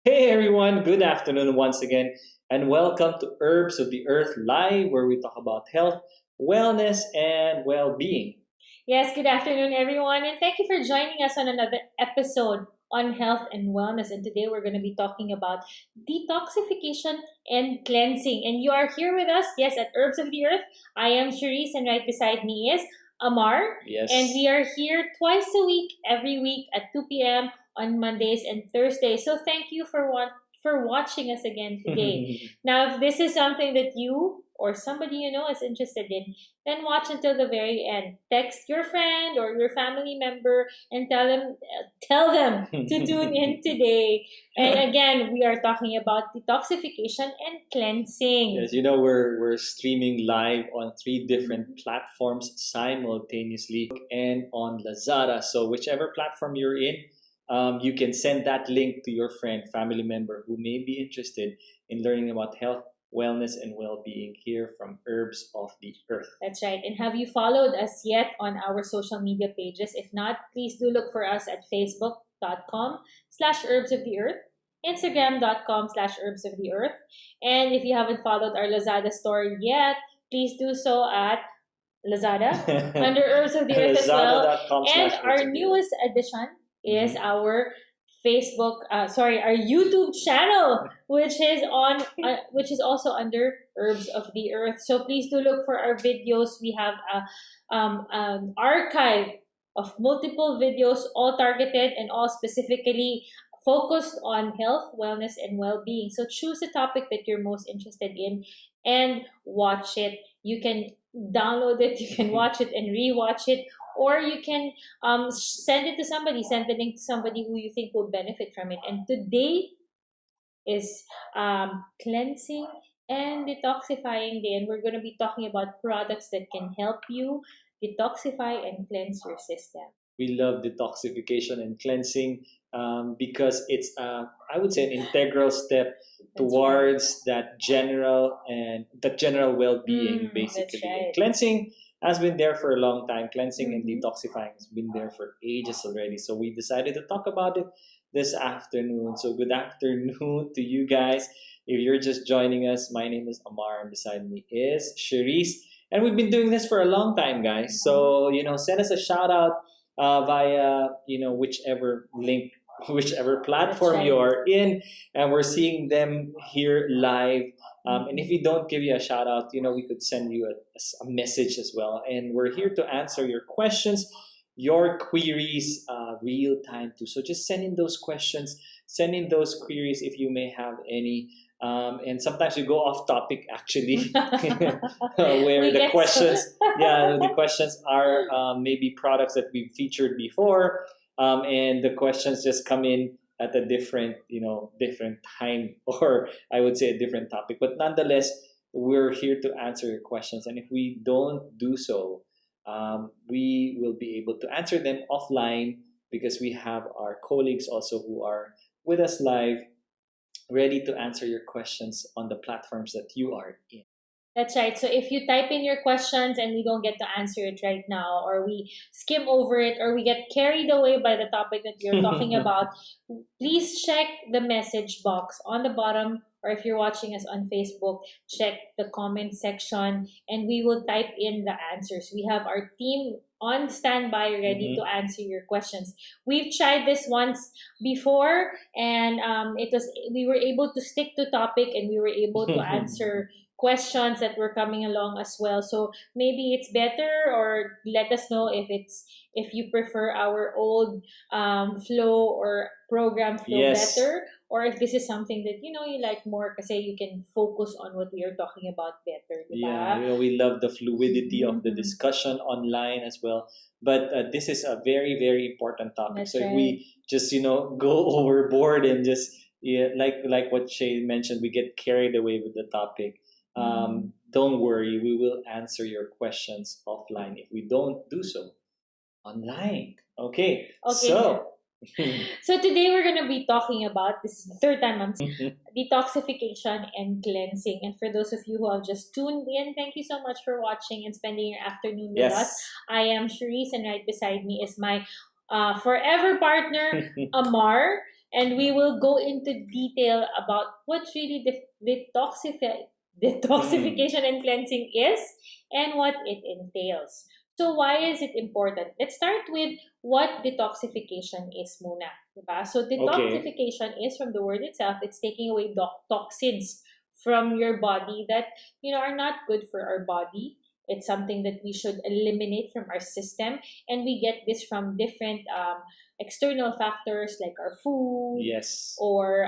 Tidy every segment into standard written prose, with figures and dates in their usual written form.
Hey everyone, good afternoon once again, and welcome to Herbs of the Earth Live, where we talk about health, wellness, and well being. Yes, good afternoon, everyone, and thank you for joining us on another episode on health and wellness. And today we're going to be talking about detoxification and cleansing. And you are here with us, yes, at Herbs of the Earth. I am Cherise, and right beside me is Amar. Yes. And we are here twice a week, every week at 2 p.m. on Mondays and Thursdays. So thank you for watching us again today. Now, if this is something that you or somebody you know is interested in, then watch until the very end. Text your friend or your family member and tell them to tune in today. And again, we are talking about detoxification and cleansing. Yes, we're streaming live on three different platforms simultaneously and on Lazada. So whichever platform you're in, you can send that link to your friend, family member who may be interested in learning about health, wellness, and well-being here from Herbs of the Earth. That's right. And have you followed us yet on our social media pages? If not, please do look for us at facebook.com/herbs of the earth, instagram.com/herbs of the earth. And if you haven't followed our Lazada store yet, please do so at Lazada under Herbs of the Earth as well. And our newest addition is our our YouTube channel, which is also under Herbs of the Earth. So please do look for our videos. We have an archive of multiple videos, all targeted and all specifically focused on health, wellness, and well-being. So choose a topic that you're most interested in and watch it. You can download it, you can watch it and rewatch it, or you can send the link to somebody who you think will benefit from it. And today is cleansing and detoxifying day, and we're going to be talking about products that can help you detoxify and cleanse your system. We love detoxification and cleansing because it's, I would say, an integral step towards that general well-being, basically. Right. Cleansing has been there for a long time. Cleansing and detoxifying has been there for ages already. So we decided to talk about it this afternoon. So good afternoon to you guys. If you're just joining us, my name is Amar, and beside me is Cherise. And we've been doing this for a long time, guys. So, send us a shout out via, whichever link, whichever platform you are in. And we're seeing them here live. And if we don't give you a shout out, we could send you a message as well. And we're here to answer your questions, your queries, real time too. So just send in those questions, send in those queries if you may have any. And sometimes we go off topic actually, where the questions are maybe products that we've featured before, and the questions just come in at a different time, or I would say a different topic. But nonetheless, we're here to answer your questions, and if we don't do so, we will be able to answer them offline because we have our colleagues also who are with us live, ready to answer your questions on the platforms that you are in. That's right. So if you type in your questions and we don't get to answer it right now, or we skim over it, or we get carried away by the topic that you're talking about, please check the message box on the bottom, or if you're watching us on Facebook, check the comment section and we will type in the answers. We have our team on standby ready to answer your questions. We've tried this once before, and we were able to stick to topic, and we were able to answer questions that were coming along as well. So maybe it's better, or let us know if you prefer our old flow or program flow better, or if this is something that you like more kasi you can focus on what we are talking about better. Diba? Yeah, we love the fluidity of the discussion online as well. But this is a very, very important topic. That's so right. If we just go overboard and just like what Shay mentioned, we get carried away with the topic. Don't worry, we will answer your questions offline if we don't do so online. Okay. So So today we're going to be talking about, this is the third time I'm saying, detoxification and cleansing. And for those of you who have just tuned in, thank you so much for watching and spending your afternoon with us. I am Cherise, and right beside me is my forever partner, Amar. and we will go into detail about what really detoxification and cleansing is and what it entails. So why is it important? Let's start with what detoxification is muna. Diba? So Okay. detoxification is from the word itself, it's taking away toxins from your body that are not good for our body. It's something that we should eliminate from our system, and we get this from different external factors like our food Yes. or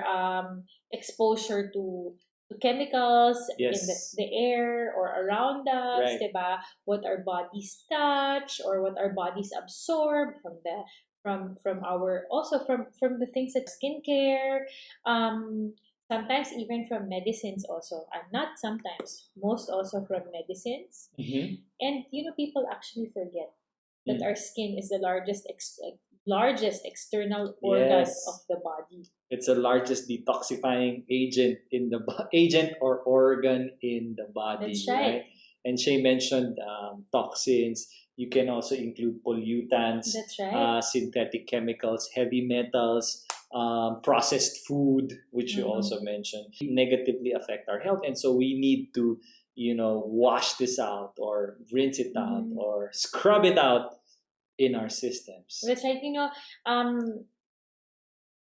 exposure to chemicals in Yes. the air or around us, Right. diba? What our bodies touch or what our bodies absorb from the from our also from the things that skincare, sometimes even from medicines also, and not sometimes, most also from medicines. Mm-hmm. And people actually forget that Mm. our skin is the largest external organ of Yes. the body. It's the largest detoxifying agent in the agent or organ in the body, That's right? right. And Shay mentioned toxins. You can also include pollutants, That's right. synthetic chemicals, heavy metals, processed food, which you Mhm. also mentioned, negatively affect our health. And so we need to, wash this out or rinse it out Mhm. or scrub it out in our systems. That's right.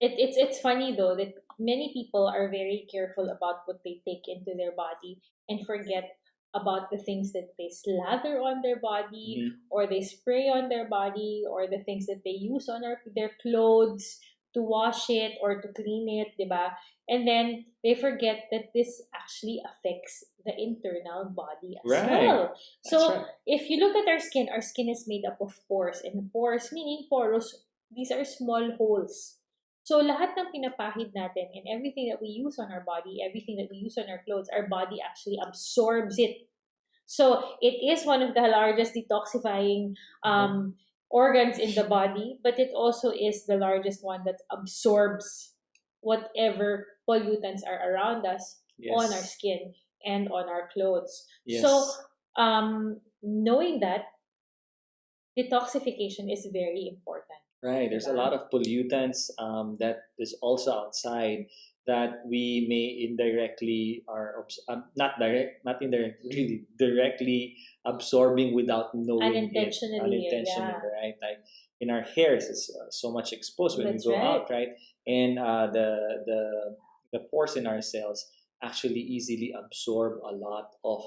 It's funny though that many people are very careful about what they take into their body and forget about the things that they slather on their body Mhm. or they spray on their body or the things that they use on their clothes to wash it or to clean it, diba? And then they forget that this actually affects the internal body as Right. well. That's So right. if you look at our skin is made up of pores, and pores meaning poros, these are small holes. So lahat ng pinapahid natin and everything that we use on our body, everything that we use on our clothes, our body actually absorbs it. So it is one of the largest detoxifying organs in the body, but it also is the largest one that absorbs whatever pollutants are around us on our Yes. skin and on our clothes. Yes. So knowing that, detoxification is very important. Right. There's a lot of pollutants that is also outside that we may indirectly not indirect, really directly absorbing without knowing it Unintentionally, unintentionally, yeah. right? Like in our hairs, it's so much exposed when we That's go right. out, right? And the pores in our cells actually easily absorb a lot of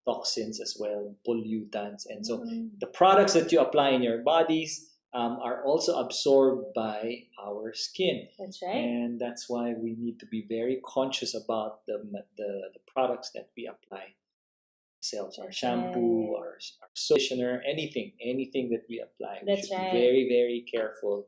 toxins as well, pollutants, and so Mm, the products that you apply in your bodies are also absorbed by our skin. that's right. And that's why we need to be very conscious about the products that we apply ourselves, our That's shampoo, right. our soap conditioner, anything that we apply. We That's should be right. very, very careful.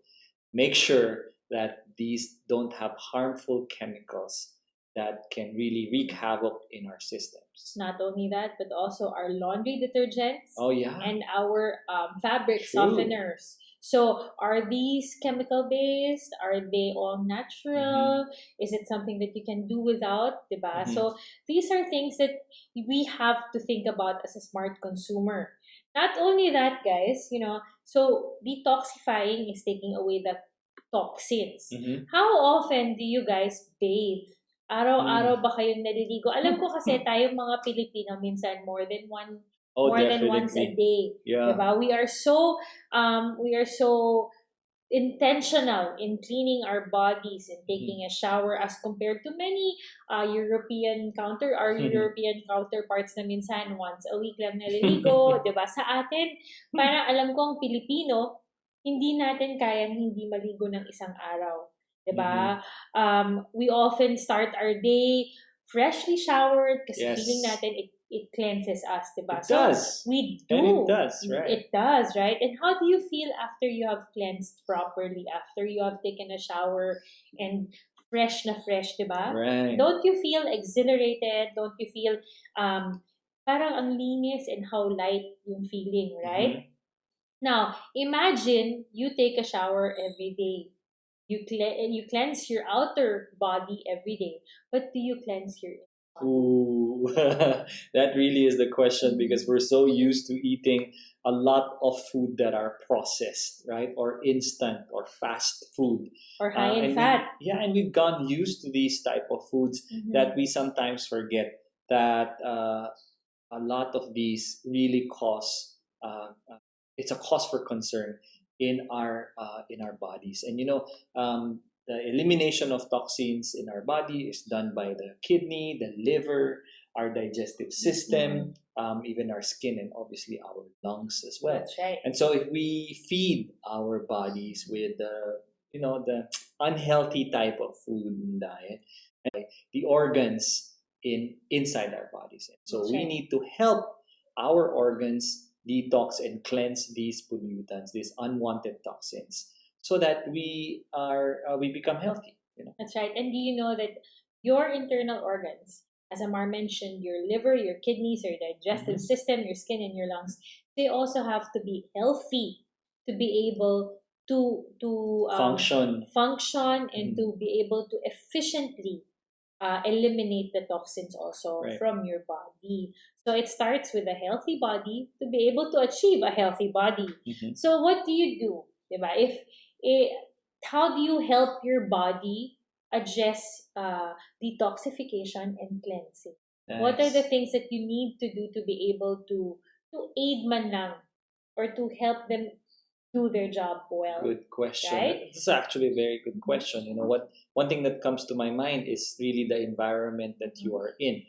Make sure that these don't have harmful chemicals that can really wreak havoc in our systems. Not only that, but also our laundry detergents Oh yeah, and our fabric true. softeners. So, are these chemical based? Are they all natural? Is it something that you can do without? Diba? Mhm. So, these are things that we have to think about as a smart consumer. Not only that, guys, so detoxifying is taking away the toxins. Mhm. How often do you guys bathe? Araw-araw ba kayong naliligo? Alam ko kasi tayong mga Pilipino minsan Oh, more than once a definitely. day. Yeah. Diba? We are so intentional in cleaning our bodies and taking a shower as compared to many European counterparts na minsan once a week lang naliligo, 'di ba? Sa atin, parang alam ko ang Pilipino, hindi natin kayang hindi maligo ng isang araw, 'di ba? We often start our day freshly showered kasi Yes. feeling natin it cleanses us, diba? It does. We do. And it does, right? It does, right? And how do you feel after you have cleansed properly, after you have taken a shower and fresh na fresh, diba? Right. Don't you feel exhilarated? Don't you feel parang ang linis and how light yung feeling, right? Now, imagine you take a shower every day. You cleanse your outer body every day, but do you cleanse your Ooh, that really is the question because we're so used to eating a lot of food that are processed, right? Or instant or fast food. Or high in And fat. and we've gone used to these type of foods that we sometimes forget that a lot of these really cause it's a cause for concern in our bodies. And the elimination of toxins in our body is done by the kidney, the liver, our digestive system, even our skin, and obviously our lungs as well. That's right. And so, if we feed our bodies with the unhealthy type of food and diet, the organs inside our bodies. So That's we right. need to help our organs detox and cleanse these pollutants, these unwanted toxins, so that we become healthy. That's right. And do you know that your internal organs, as Amar mentioned, your liver, your kidneys, your digestive system, your skin, and your lungs, they also have to be healthy to be able to function and to be able to efficiently eliminate the toxins also Right. from your body. So it starts with a healthy body to be able to achieve a healthy body. So what do you do? Diba? Eh, how do you help your body address detoxification and cleansing? What are the Nice. things that you need to do to be able to aid man lang or to help them do their job well? Good question. Right? It's actually a very good question. What one thing that comes to my mind is really the environment that you are in.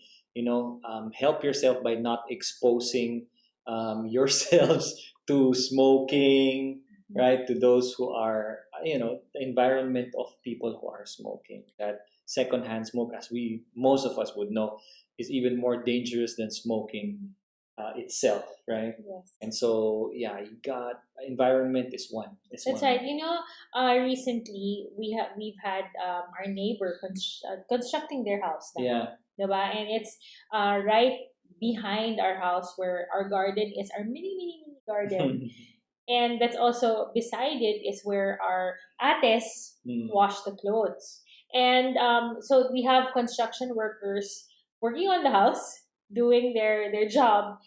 Help yourself by not exposing yourselves to smoking, right? To those who are, the environment of people who are smoking. That secondhand smoke, as most of us would know, is even more dangerous than smoking itself, right? Yes. And so, yeah, you got environment is one. That's right. Recently we've had our neighbor constructing their house now. Yeah. Diba? And it's right behind our house where our garden is, our mini garden. And that's also beside it is where our ates wash the clothes. And so we have construction workers working on the house, doing their job.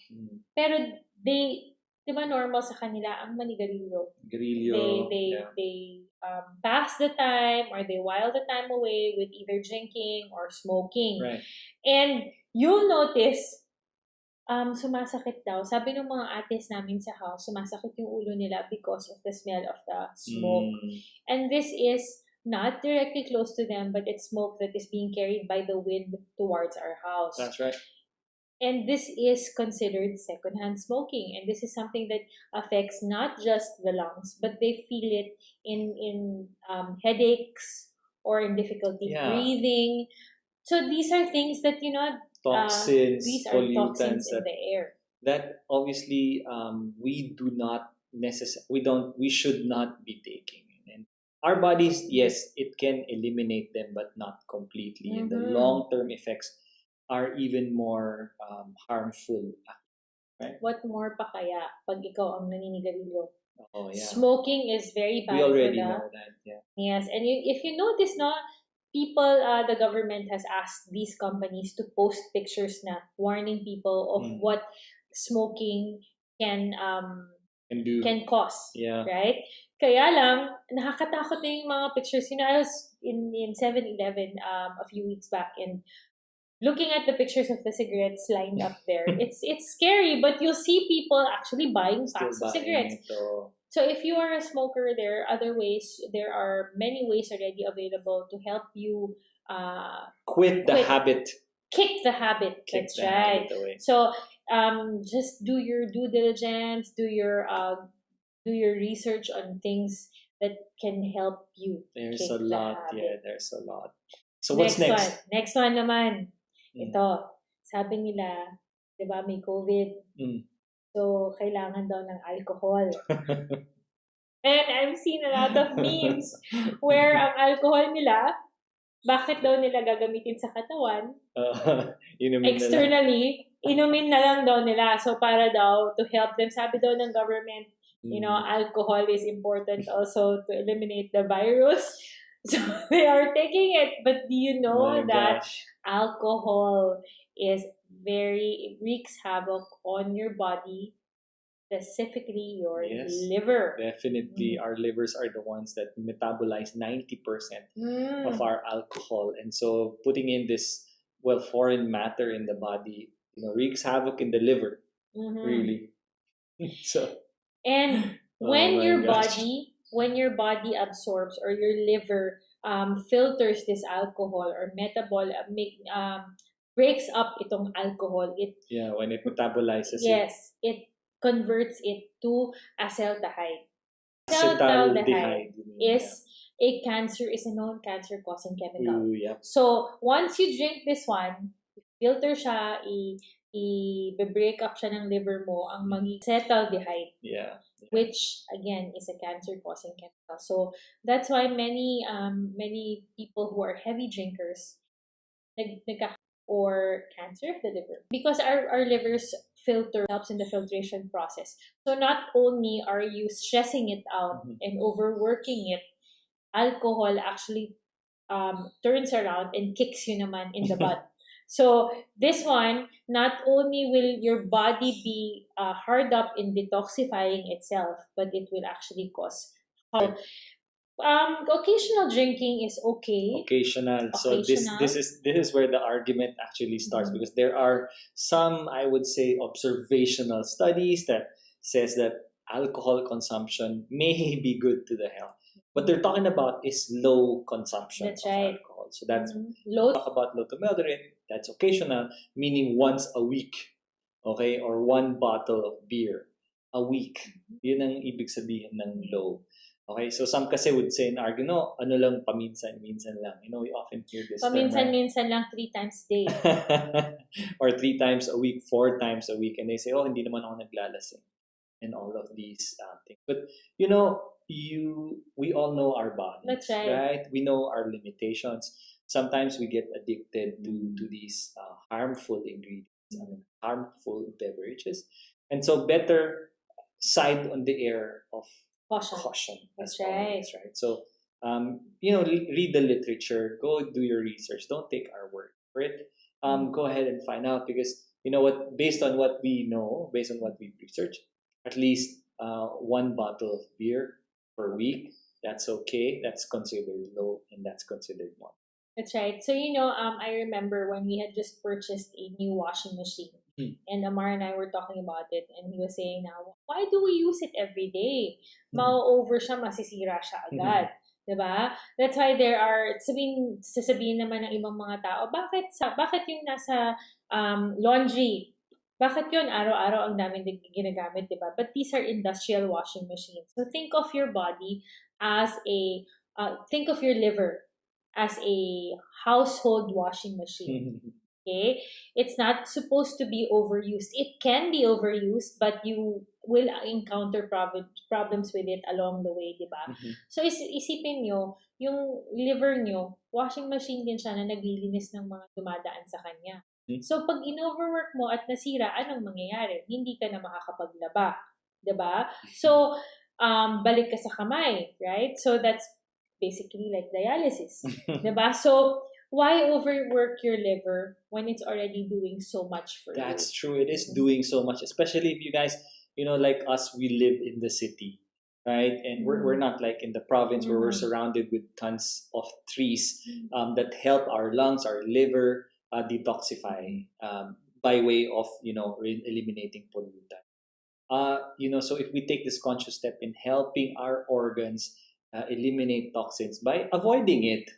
Pero they, di ba normal sa kanila ang manigarilyo? Grillo. They pass the time or they while the time away with either drinking or smoking. Right. And you'll notice, sumasakit daw. Sabi ng mga ates namin sa house, sumasakit yung ulo nila because of the smell of the smoke. And this is not directly close to them, but it's smoke that is being carried by the wind towards our house. That's right. And this is considered secondhand smoking. And this is something that affects not just the lungs, but they feel it in headaches or in difficulty breathing. So these are things that, toxins, these are pollutants toxins in the air. That obviously we do not we should not be taking. And our bodies, yes, it can eliminate them, but not completely. And the long-term effects are even more harmful. Right? What more pa kaya pag ikaw ang naninigarilyo? Oh, yeah. Smoking is very bad. We already know that. Yeah. Yes, and if you notice, people, the government has asked these companies to post pictures na warning people of what smoking can cause. Yeah. Right? Kaya lang, nakakatakot na yung mga pictures. I was in 7-Eleven a few weeks back and looking at the pictures of the cigarettes lined up there. It's scary, but you'll see people actually buying packs of cigarettes. So if you are a smoker, there are other ways. There are many ways already available to help you quit the habit. Kick the habit. That's right. So just do your due diligence. Do your research on things that can help you. There's a lot. Yeah, there's a lot. So what's next? Next one naman. Ito, sabi nila, di ba, may COVID. So, kailangan daw ng alcohol. And I've seen a lot of memes where ang alcohol nila, bakit daw nila gagamitin sa katawan? Externally, inumin na lang daw nila. So, para daw to help them. Sabi daw ng government, alcohol is important also to eliminate the virus. So they are taking it, but do you know My that gosh. alcohol is it wreaks havoc on your body, specifically your Yes. liver. Definitely, our livers are the ones that metabolize 90% of our alcohol. And so putting in this, well, foreign matter in the body, wreaks havoc in the liver, Mhm. really. So, And oh when my your gosh. body absorbs, or your liver filters this alcohol, or breaks up itong alcohol, Yeah, when it metabolizes it, yes, it converts it to acetaldehyde. Acetaldehyde acetaldehyde, you mean, yeah. is a known cancer causing chemical. Ooh, yeah. So once you drink this one, filter siya, i-break up siya ng liver mo, ang magiging acetaldehyde, Yeah. which again is a cancer causing chemical. So that's why many people who are heavy drinkers or cancer of the liver, because our livers filter helps in the filtration process. So not only are you stressing it out Mhm. and overworking it, alcohol actually turns around and kicks you naman in the butt. So this one, not only will your body be hard up in detoxifying itself, but it will actually cause harm. Occasional drinking is okay. Occasional. So this is where the argument actually starts, Mhm. because there are some, I would say, observational studies that says that alcohol consumption may be good to the health. What they're talking about is low consumption That's of right. alcohol. So that's Low. talk about low to moderate. That's occasional, meaning once a week, okay, or one bottle of beer a week. Yun ang ibig sabihin ng low. Okay, so some kasi would say and argue, no, ano lang, paminsan-minsan lang. We often hear this term, right? Paminsan-minsan lang 3 times a day. Or 3 times a week, 4 times a week. And they say, oh, hindi naman ako naglalasing. And all of these things. But, we all know our bodies. That's right. We know our limitations. Sometimes we get addicted to these harmful ingredients, harmful beverages. And so better side on the air of caution. That's As right. always, right? So, read the literature, go do your research. Don't take our word for it. Go ahead and find out, because you know what, based on what we know, based on what we've researched, at least one bottle of beer per week, that's okay. That's considered low, and that's considered one. That's right. So I remember when we had just purchased a new washing machine, and Amar and I were talking about it, and he was saying, now, why do we use it every day? Ma-over siya, masisira siya agad. Diba? That's why there are, sasabihin naman ng ibang mga tao, bakit yung nasa laundry, bakit yun araw-araw ang daming ginagamit, diba? But these are industrial washing machines. So think of your body as think of your liver as a household washing machine. Okay? It's not supposed to be overused. It can be overused, but you will encounter problems with it along the way, di ba? So isipin nyo, yung liver nyo, washing machine din siya na naglilinis ng mga dumadaan sa kanya. So pag in-overwork mo at nasira, anong mangyayari? Hindi ka na makakapaglaba. Di ba? So, balik ka sa kamay, right? So that's basically like dialysis. Diba? So, why overwork your liver when it's already doing so much for you? That's true. It is doing so much, especially if you guys, like us, we live in the city, right? And we're not like in the province where we're surrounded with tons of trees that help our lungs, our liver detoxify by way of, eliminating pollutant. So if we take this conscious step in helping our organs eliminate toxins by avoiding it,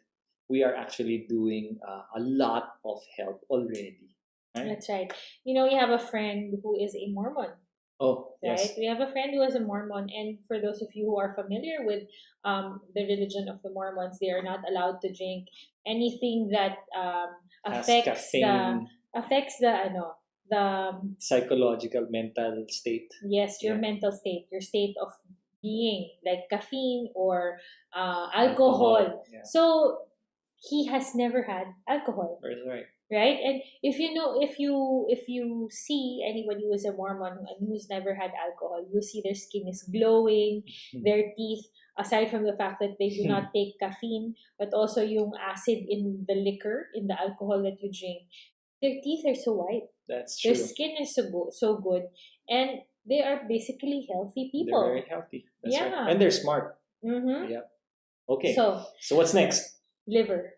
we are actually doing a lot of help already. Right? That's right. We have a friend who is a Mormon. Oh, right? yes. We have a friend who is a Mormon, and for those of you who are familiar with the religion of the Mormons, they are not allowed to drink anything that affects the psychological mental state. Yes, your mental state, your state of being, like caffeine or alcohol. Yeah. So he has never had alcohol. That's right. Right? And if you see anybody who is a Mormon and who's never had alcohol, you see their skin is glowing, their teeth aside from the fact that they do not take caffeine, but also yung acid in the liquor, in the alcohol that you drink, their teeth are so white. That's Their true. skin is so good, and they are basically healthy They're people. very healthy. That's Yeah. right. And they're smart. Mm-hmm. Yep. Okay. So, So what's next? liver.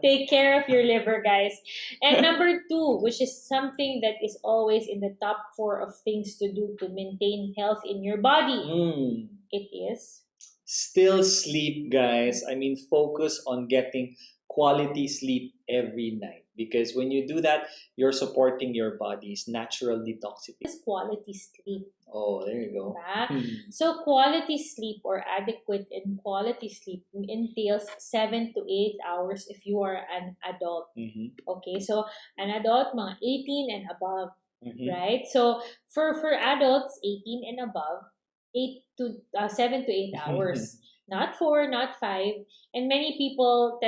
Take care of your liver, guys. And number 2, which is something that is always in the top 4 of things to do to maintain health in your body. Mm. It is Still sleep, guys. I mean, focus on getting quality sleep every night, because when you do that, you're supporting your body's natural detoxification. quality sleep. Oh, there you go. Diba? So, quality sleep or adequate and quality sleep entails 7 to 8 hours if you are an adult. Mhm. Okay, so an adult, mga 18 and above, Mhm. right? So, for adults, 18 and above, 7 to 8 hours. Not 4, not 5. And many people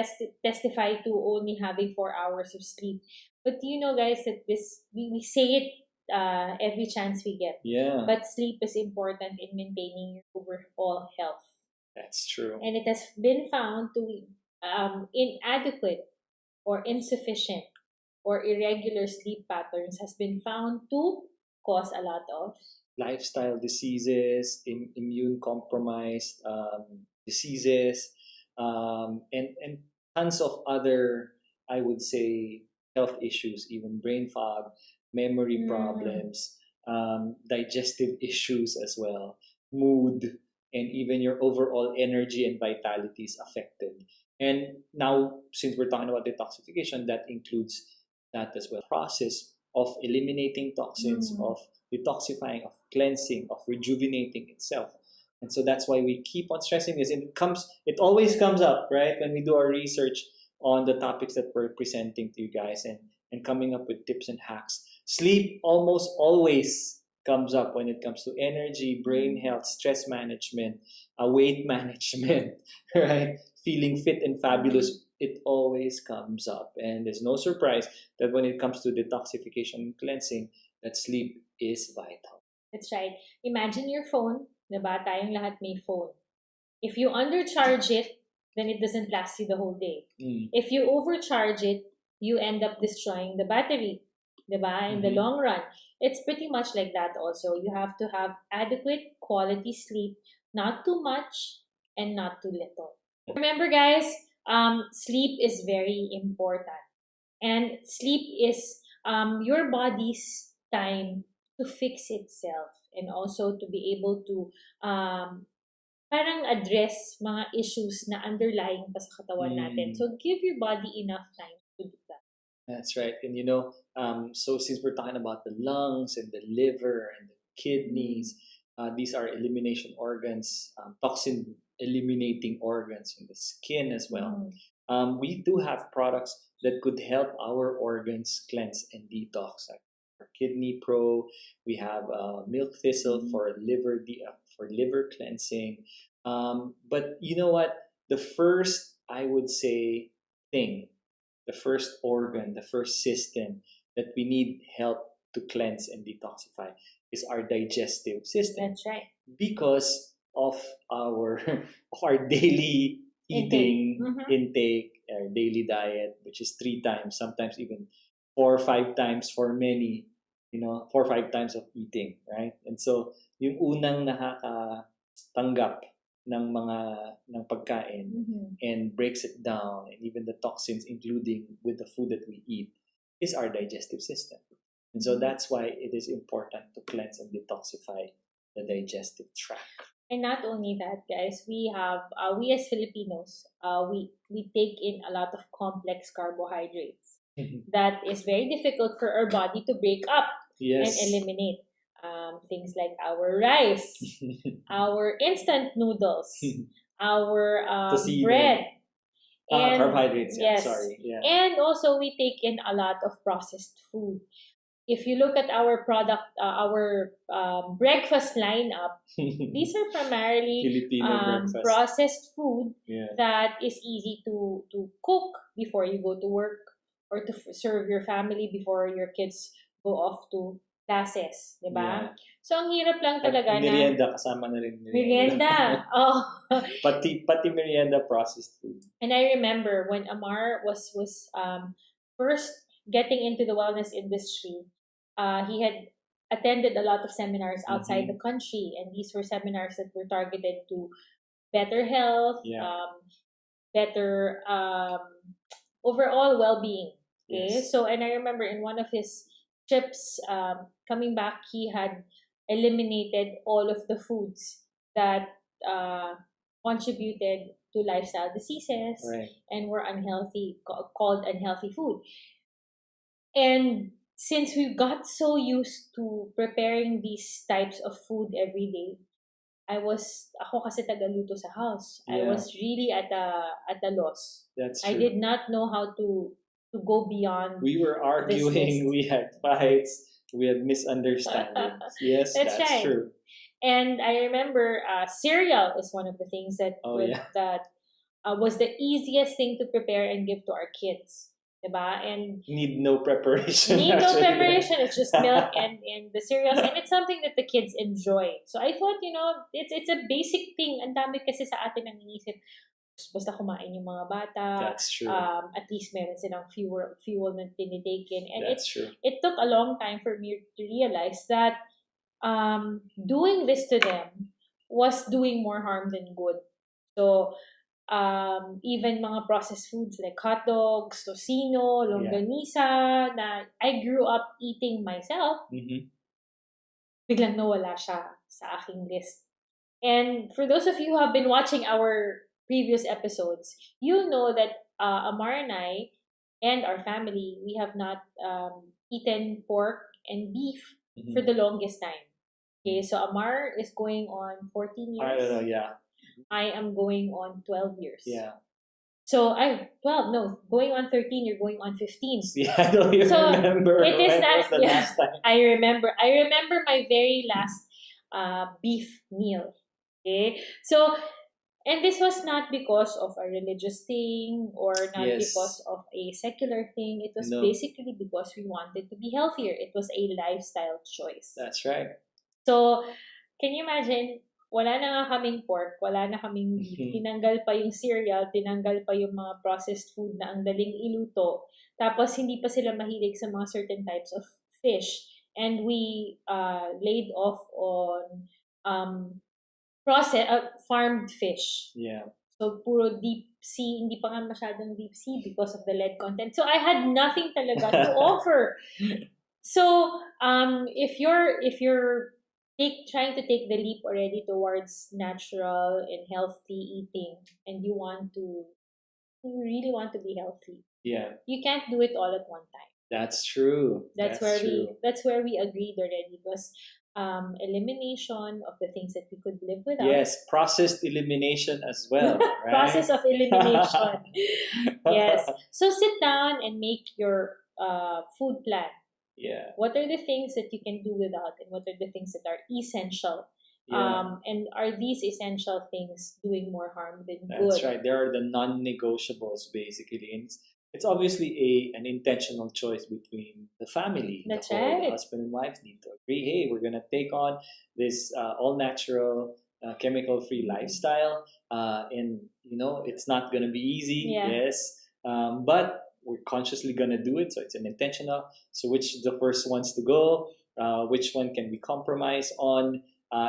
testify to only having 4 hours of sleep. But you know, guys, that we say it every chance we get. Yeah, But sleep is important in maintaining your overall health. that's true. And it has been found to be inadequate or insufficient or irregular sleep patterns has been found to cause a lot of Lifestyle diseases, immune compromised diseases, and tons of other, I would say, health issues, even brain fog, memory problems, digestive issues as well, mood, and even your overall energy and vitality is affected. And now, since we're talking about detoxification, that includes that as well. Process of eliminating toxins, of detoxifying, of cleansing, of rejuvenating itself. And so that's why we keep on stressing this. And it always comes up, right, when we do our research on the topics that we're presenting to you guys, and coming up with tips and hacks. Sleep almost always comes up when it comes to energy, brain health, stress management, weight management, right? Feeling fit and fabulous. It always comes up. And there's no surprise that when it comes to detoxification and cleansing, that sleep is vital. That's right. Imagine your phone, diba? Tayong lahat may phone. If you undercharge it, then it doesn't last you the whole day. If you overcharge it, you end up destroying the battery, diba? In the long run. It's pretty much like that also. You have to have adequate quality sleep, not too much and not too little. Remember, guys, sleep is very important. And sleep is your body's time to fix itself and also to be able to parang address mga issues na underlying pa sa katawan natin. So give your body enough time to do that. That's right. And so since we're talking about the lungs and the liver and the kidneys, these are elimination organs, toxin eliminating organs in the skin as well. We do have products that could help our organs cleanse and detox. Like for Kidney Pro, we have milk thistle for liver cleansing. But you know what? The first, I would say, thing, the first organ, the first system that we need help to cleanse and detoxify is our digestive system. That's right. Because of our of our daily eating intake, our daily diet, which is 3 times, sometimes even 4 or 5 times for many, 4 or 5 times of eating, right? And so, yung unang nakakatanggap ng pagkain and breaks it down, and even the toxins, including with the food that we eat, is our digestive system. And so that's why it is important to cleanse and detoxify the digestive tract. And not only that, guys, we have we as Filipinos, we take in a lot of complex carbohydrates that is very difficult for our body to break up and eliminate. Things like our rice, our instant noodles, our bread, and carbohydrates. Yes, yeah. And also we take in a lot of processed food. If you look at our product, our breakfast lineup, these are primarily Filipino processed food that is easy to cook before you go to work or to serve your family before your kids go off to classes, di ba? Yeah. So, ang hirap lang At talaga na merienda, kasama na rin merienda. Oh. pati merienda processed food. And I remember when Amar was first getting into the wellness industry, he had attended a lot of seminars outside the country, and these were seminars that were targeted to better health, Yeah. better overall well-being. Okay, Yes. so and I remember in one of his trips coming back, he had eliminated all of the foods that contributed to lifestyle diseases Right. and were unhealthy, called unhealthy food. And since we got so used to preparing these types of food every day, ako kasi tagaluto sa house. I Yeah. was really at a loss. That's I true. did not know how to go beyond. We were this list. arguing, we had fights, we had misunderstandings. Yes, That's that's right. true. And I remember cereal is one of the things that Oh, yeah. was the easiest thing to prepare and give to our kids. Diba? And Need no preparation. need no actually. preparation. It's just milk and the cereals, and it's something that the kids enjoy. So I thought, it's a basic thing. Ang dami kasi sa atin ang inisip, basta kumain yung mga bata. That's true. At least meron silang fuel na tinitaken. And That's true. it took a long time for me to realize that doing this to them was doing more harm than good. So even mga processed foods like hot dogs, tocino, longganisa, na I grew up eating myself, biglang nawala siya sa aking list. And for those of you who have been watching our previous episodes, you know that Amar and I and our family, we have not eaten pork and beef for the longest time. Okay, so Amar is going on 14 years. I don't know, yeah. I am going on 12 years. Yeah. So going on 13, you're going on 15. Yeah, I don't even remember. It is when that, was the last time. I remember my very last beef meal. Okay? So, and this was not because of a religious thing or not because of a secular thing. It was basically because we wanted to be healthier. It was a lifestyle choice. That's right. So, can you imagine, wala na nga kaming pork, wala na kaming beef, tinanggal pa yung cereal, tinanggal pa yung mga processed food na ang daling iluto, tapos hindi pa sila mahilig sa mga certain types of fish, and we laid off on farmed fish. Yeah. So, puro deep sea, hindi pa nga masyadong deep sea because of the lead content. So, I had nothing talaga to offer. So, if you're trying to take the leap already towards natural and healthy eating, and you really want to be healthy, you can't do it all at one time. That's true. That's where we agreed already, because elimination of the things that we could live without. Yes, processed elimination as well. Right? Process of elimination. Yes. So sit down and make your food plan. Yeah. What are the things that you can do without, and what are the things that are essential? Yeah. And are these essential things doing more harm than good? That's right. There are the non-negotiables, basically. And it's obviously an intentional choice between the family. That's the whole right. Husband and wife need to agree, hey, we're going to take on this all-natural, chemical-free lifestyle. And, it's not going to be easy. Yeah. Yes. But we're consciously going to do it. So it's an intentional. So which is the first ones to go? Which one can we compromise on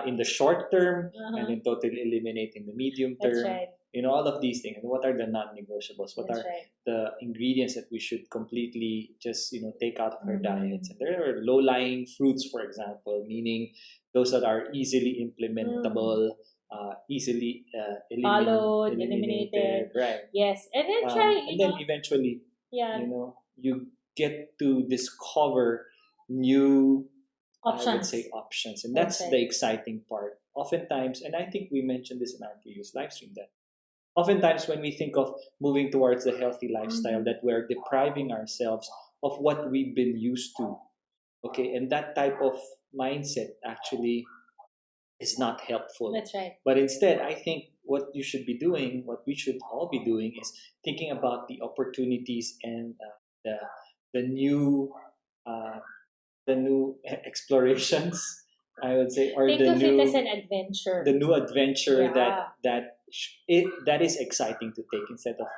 in the short term and then totally eliminate in the medium term? That's right. All of these things. And what are the non-negotiables? What That's are right. the ingredients that we should completely just, take out of our diets? And there are low-lying fruits, for example, meaning those that are easily implementable, easily Followed, eliminated. Right. Yes. And then try, and then eventually, you get to discover new options. I would say options. And that's the exciting part. Oftentimes, and I think we mentioned this in our previous live stream, that oftentimes when we think of moving towards a healthy lifestyle, that we're depriving ourselves of what we've been used to. Okay, and that type of mindset actually is not helpful. That's right. But instead, I think what you should be doing, what we should all be doing, is thinking about the opportunities and the new the new explorations, I would say, or Think the of it new as an adventure. the new adventure Yeah. that is exciting to take instead of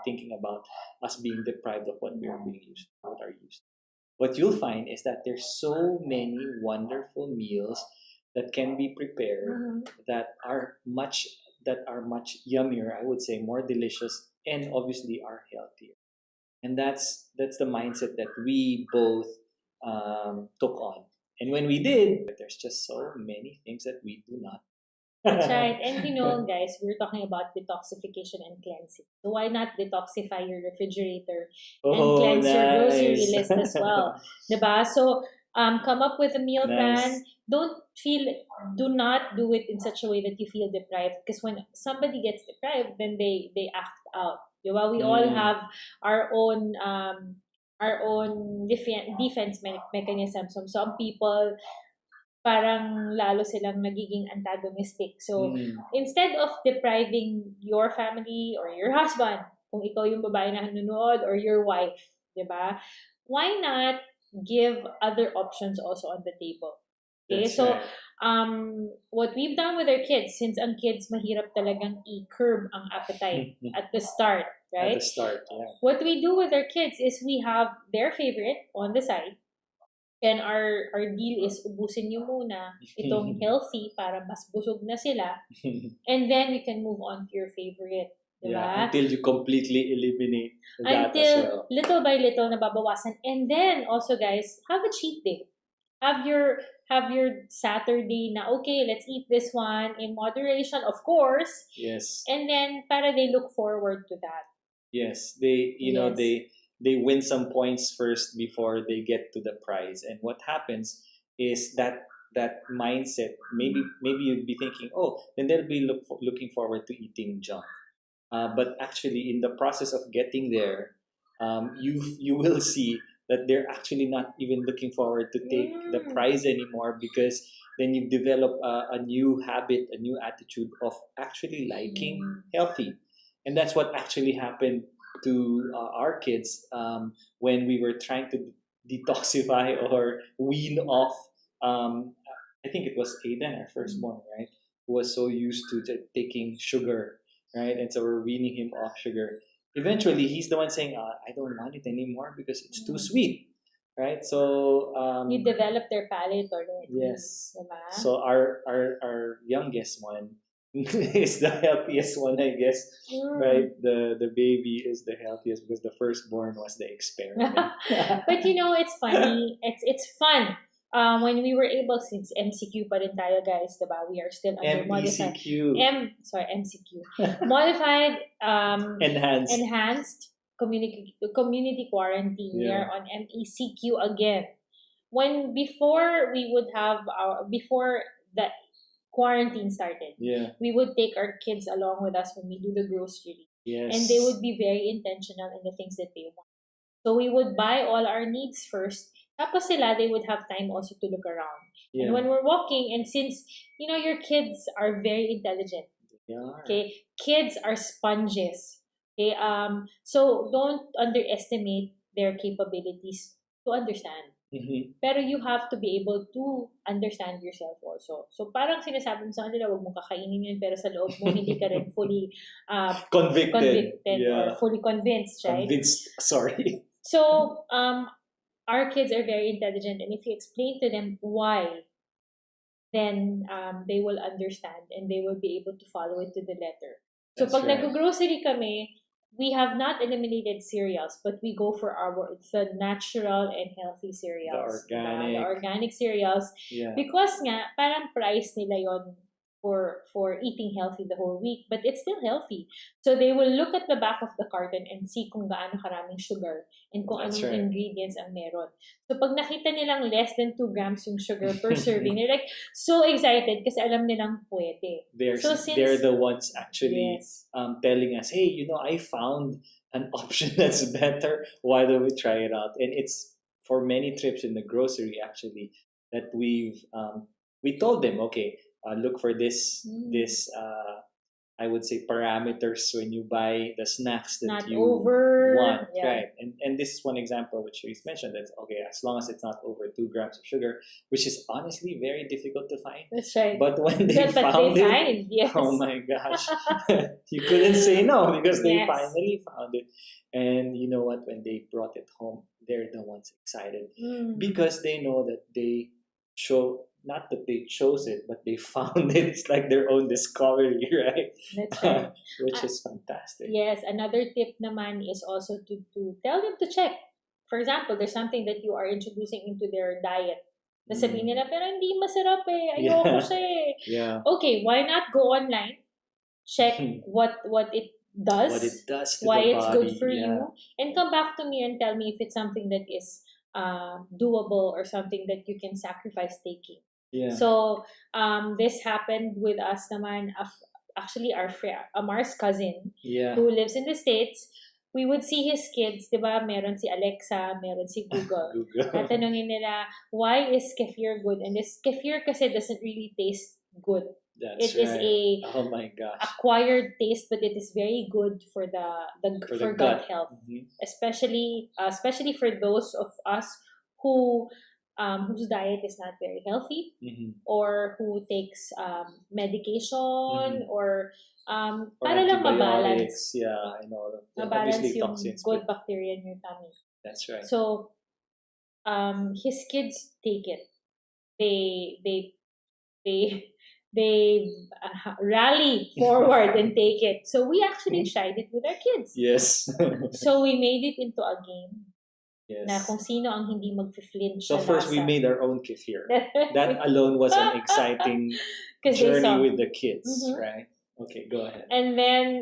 thinking about us being deprived of what we are being used what are used. What you'll find is that there's so many wonderful meals that can be prepared Mhm. that are much much yummier, I would say, more delicious, and obviously are healthier. And that's the mindset that we both took on. And when we did, there's just so many things that we do not. That's right. And guys, we're talking about detoxification and cleansing. So why not detoxify your refrigerator and Oh, cleanse your grocery nice. list as well? Diba? So come up with a meal plan. Nice. Do not do it in such a way that you feel deprived. Because when somebody gets deprived, then they act out. Diba? We all Mm. have our own defense mechanism. So some people parang lalo silang nagiging antagonistic. So, Mm. instead of depriving your family or your husband, kung ikaw yung babae na nanonood, or your wife, di ba? Why not give other options also on the table? Okay, That's so right. what we've done with our kids, since ang kids mahirap talagang i-curb ang appetite at the start, At right? the start, yeah. What we do with our kids is we have their favorite on the side, and our deal is ubusin nyo muna itong healthy para mas busog na sila, and then we can move on to your favorite. Diba? Yeah, until you completely eliminate that Until as well. little by little nababawasan. And then also, guys, have a cheat day. Have your Saturday na, okay, let's eat this one in moderation, of course. Yes. And then para they look forward to that. Yes, they Yes. they win some points first before they get to the prize. And what happens is that mindset. Maybe you'd be thinking, oh, then they'll be looking forward to eating junk. But actually, in the process of getting there, you will see that they're actually not even looking forward to take the Mm. prize anymore, because then you develop a new habit, a new attitude of actually liking healthy. And that's what actually happened to our kids when we were trying to detoxify or wean off. Um, I think it was Aiden, our firstborn, right? Who was so used to taking sugar, right? And so we're weaning him off sugar. Eventually, he's the one saying, "I don't want it anymore because it's too sweet," right? So You develop their palate already. yes. Diba? So our youngest one is the healthiest one, I guess. Right? The baby is the healthiest because the firstborn was the experiment. But it's funny. It's fun. When we were able, since MCQ pa rin tayo, guys, diba? We are still under modified. MPCQ. MCQ. Modified, enhanced community quarantine. We Yeah. are on MECQ again. Before we would have before the quarantine started, Yeah. we would take our kids along with us when we do the grocery. Yes. And they would be very intentional in the things that they want. So we would buy all our needs first. Tapos sila, they would have time also to look around. Yeah. And when we're walking, and since, your kids are very intelligent. They are. Okay? Kids are sponges. Okay? So don't underestimate their capabilities to understand. Mhm. Pero you have to be able to understand yourself also. So parang sinasabi mo sa kanila, huwag mong kakainin yun, pero sa loob mo, hindi ka rin fully Convicted. or Yeah. fully convinced, right? Convinced. Sorry. So, our kids are very intelligent, and if you explain to them why, then they will understand and they will be able to follow it to the letter. So, That's pag right. nag-grocery kami, we have not eliminated cereals, but we go for the natural and healthy cereals. The organic. The organic cereals. Yeah. Because nga, parang price nila yon for eating healthy the whole week, but it's still healthy. So they will look at the back of the carton and see kung gaano karaming sugar and kung That's anong right. ingredients ang meron. So pag nakita nilang less than 2 grams yung sugar per serving, they're like so excited kasi alam nilang pwede. They're the ones actually Yes. telling us, hey, I found an option that's better. Why don't we try it out? And it's for many trips in the grocery actually that we told them, okay, look for this I would say, parameters when you buy the snacks that Not you over. want, Yeah. right? And this is one example which she's mentioned. That's okay as long as it's not over 2 grams of sugar, which is honestly very difficult to find. That's right. But when they But found they it, find, yes. oh my gosh, you couldn't say no because they Yes. finally found it. And you know what? When they brought it home, they're the ones excited Mm. because they know that they show not that they chose it, but they found it. It's like their own discovery, right? That's right. Which is fantastic. Yes, another tip naman is also to tell them to check. For example, there's something that you are introducing into their diet. Nasabihin nila, pero hindi masarap eh. Ayoko Yeah. siya eh. Yeah. Okay, why not go online, check what it does, What it does to why the it's body. good for Yeah. you, and come back to me and tell me if it's something that is doable or something that you can sacrifice taking. Yeah. So this happened with us naman. Actually, our friend Amar's cousin Yeah. who lives in the States, we would see his kids, di ba? Meron si Alexa, meron si Google. Google. Tatanungin nila, why is kefir good? And this kefir kasi doesn't really taste good. That's It is right. a Oh my gosh. acquired taste, but it is very good for For the gut gut. health, Mhm. especially for those of us who whose diet is not very healthy Mhm. or who takes medication or Or para lang mabalance. antibiotics. Yeah, I know. Mabalance Obviously yung toxins. good But bacteria in your tummy. that's right. So his kids take it. They they rally forward and take it. So we actually tried it with our kids. Yes. So we made it into a game na Yes. kung sino ang hindi mag-flinch So sa first we lasa. made our own kefir. That alone was an exciting 'Cause they journey saw. with the kids, Mhm. right? Okay, go ahead. And then,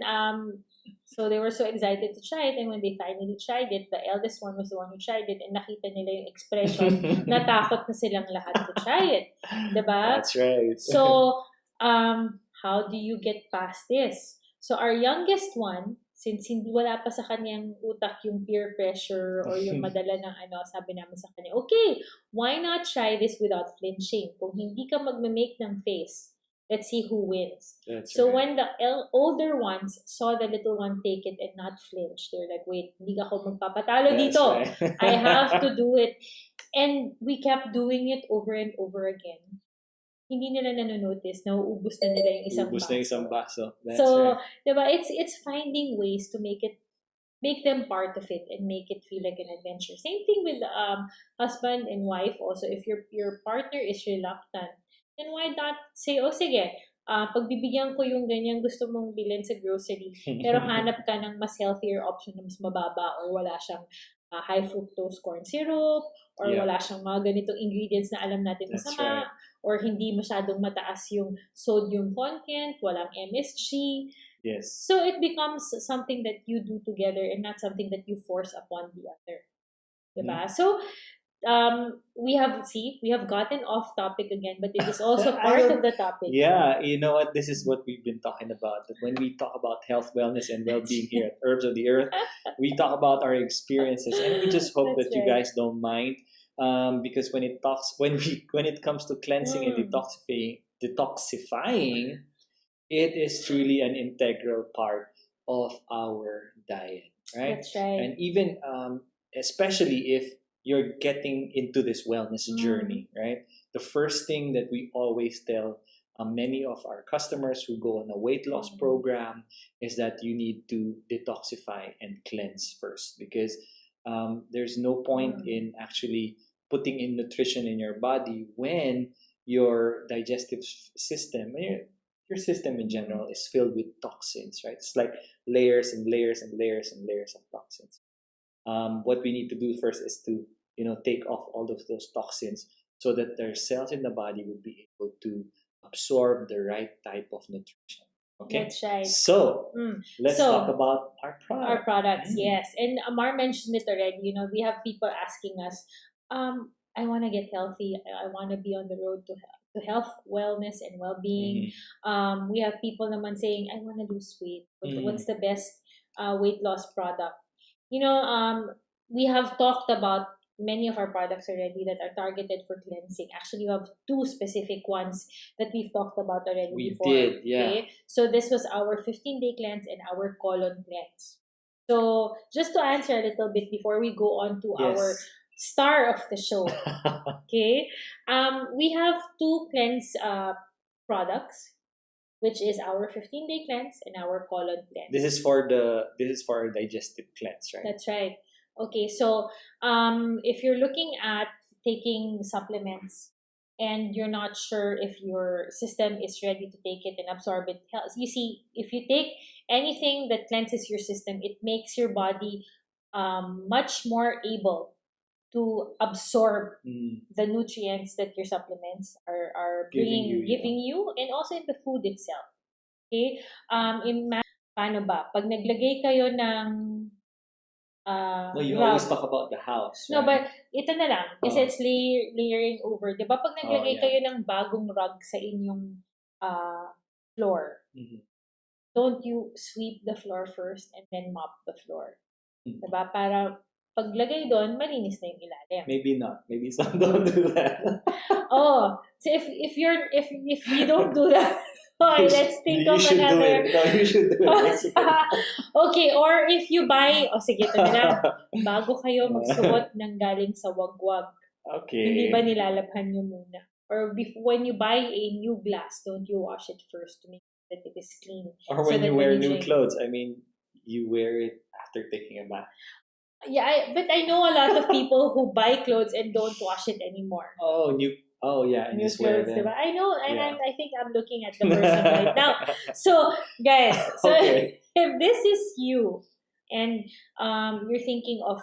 so they were so excited to try it. And when they finally tried it, the eldest one was the one who tried it. And nakita nila yung expression, natakot na silang lahat to try it. Diba? That's right. So, how do you get past this? So, our youngest one, since hindi wala pa sa kanyang utak yung peer pressure or yung madala ng sabi namin sa kanya, okay, why not try this without flinching? Kung hindi ka magme-make ng face, let's see who wins. That's So right. when the older ones saw the little one take it and not flinch, they're like, wait, hindi ako magpapatalo That's dito. right. I have to do it. And we kept doing it over and over again. Hindi nila nanonotice, nauubos na nila yung isang Ubus na isang baso. That's so, right. diba, it's finding ways to make them part of it and make it feel like an adventure. Same thing with husband and wife also. If your partner is reluctant, then why not say, oh sige, pagbibigyan ko yung ganyan gusto mong bilhin sa grocery, pero hanap ka ng mas healthier option na mas mababa or wala siyang high fructose corn syrup or Yeah. wala siyang mga ganitong ingredients na alam natin That's masama right. or hindi masyadong mataas yung sodium content, walang MSG. Yes. So it becomes something that you do together and not something that you force upon the other. Diba? So we have gotten off topic again, but it is also I part don't- of the topic. Yeah, you know what? This is what we've been talking about. That when we talk about health, wellness, and well-being here at Herbs of the Earth, we talk about our experiences, and we just hope That's that you right. guys don't mind, because when it comes to cleansing and detoxifying, it is truly an integral part of our diet, right? That's right. And even especially if you're getting into this wellness journey, right? The first thing that we always tell many of our customers who go on a weight loss program is that you need to detoxify and cleanse first, because there's no point in actually putting in nutrition in your body when your digestive system, your system in general, is filled with toxins, right? It's like layers and layers and layers and layers of toxins. What we need to do first is to take off all of those toxins so that their cells in the body will be able to absorb the right type of nutrition. Okay, That's right. so let's So, talk about our product. Our products, Mm. yes. And Amar mentioned it already. We have people asking us, I want to get healthy. I want to be on the road to health, wellness, and well-being. We have people naman saying, I want to lose weight. What's the best weight loss product? We have talked about many of our products already that are targeted for cleansing. Actually, you have two specific ones that we've talked about already We before. did, yeah. Okay? So this was our 15-day cleanse and our colon cleanse. So just to answer a little bit before we go on to our Yes. star of the show, okay? We have two cleanse products, which is our 15-day cleanse and our colon cleanse. This is for our digestive cleanse, right? That's right. Okay, so if you're looking at taking supplements and you're not sure if your system is ready to take it and absorb it, you see, if you take anything that cleanses your system, it makes your body much more able to absorb the nutrients that your supplements are giving you, and also in the food itself. Okay? Paano ba? Pag naglagay kayo ng No, you rug. always talk about the house, No, right? but ito na lang. Kasi it's layering over. Di ba pag naglagay yeah. kayo ng bagong rug sa inyong floor, Mhm. don't you sweep the floor first and then mop the floor? Mhm. Diba? Para paglagay doon, malinis na yung ilalim. Maybe not. Maybe some don't do that. Oh, so if you don't do that, okay, let's think you of should another. do it. No, you should do it. Okay, or if you buy, sige, ito na lang. Bago kayo magsuot ng galing sa wagwag, Okay. hindi ba nilalabhan nyo muna? Or when you buy a new glass, don't you wash it first to make sure that it is clean? Or so when that you wear when new drink- clothes, I mean, you wear it after taking a bath. Yeah, but I know a lot of people who buy clothes and don't wash it anymore. Oh, yeah, and New just wear clothes, them. diba? I know, and Yeah. I think I'm looking at the person right now. So, guys, Okay. if this is you and you're thinking of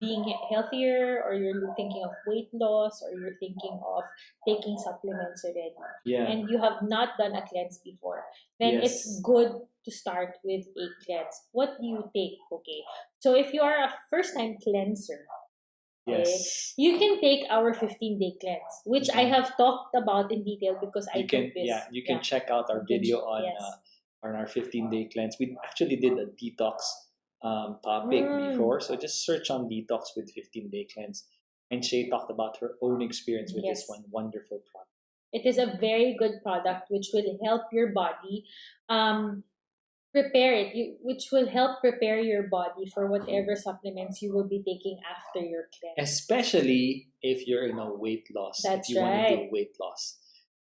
being healthier, or you're thinking of weight loss, or you're thinking of taking supplements already, Yeah. and you have not done a cleanse before, then Yes. it's good to start with a cleanse. What do you take? Okay, so if you are a first-time cleanser, Yes. you can take our 15-day cleanse, which I have talked about in detail because I You can took this. you can check out our video on Yes. on our 15-day cleanse. We actually did a detox topic before, so just search on detox with 15-day cleanse. And Shay talked about her own experience with this Yes. one wonderful product. It is a very good product which will help your body prepare it, which will help prepare your body for whatever supplements you will be taking after your cleanse. Especially if you're in a weight loss. That's if you want to right. do weight loss.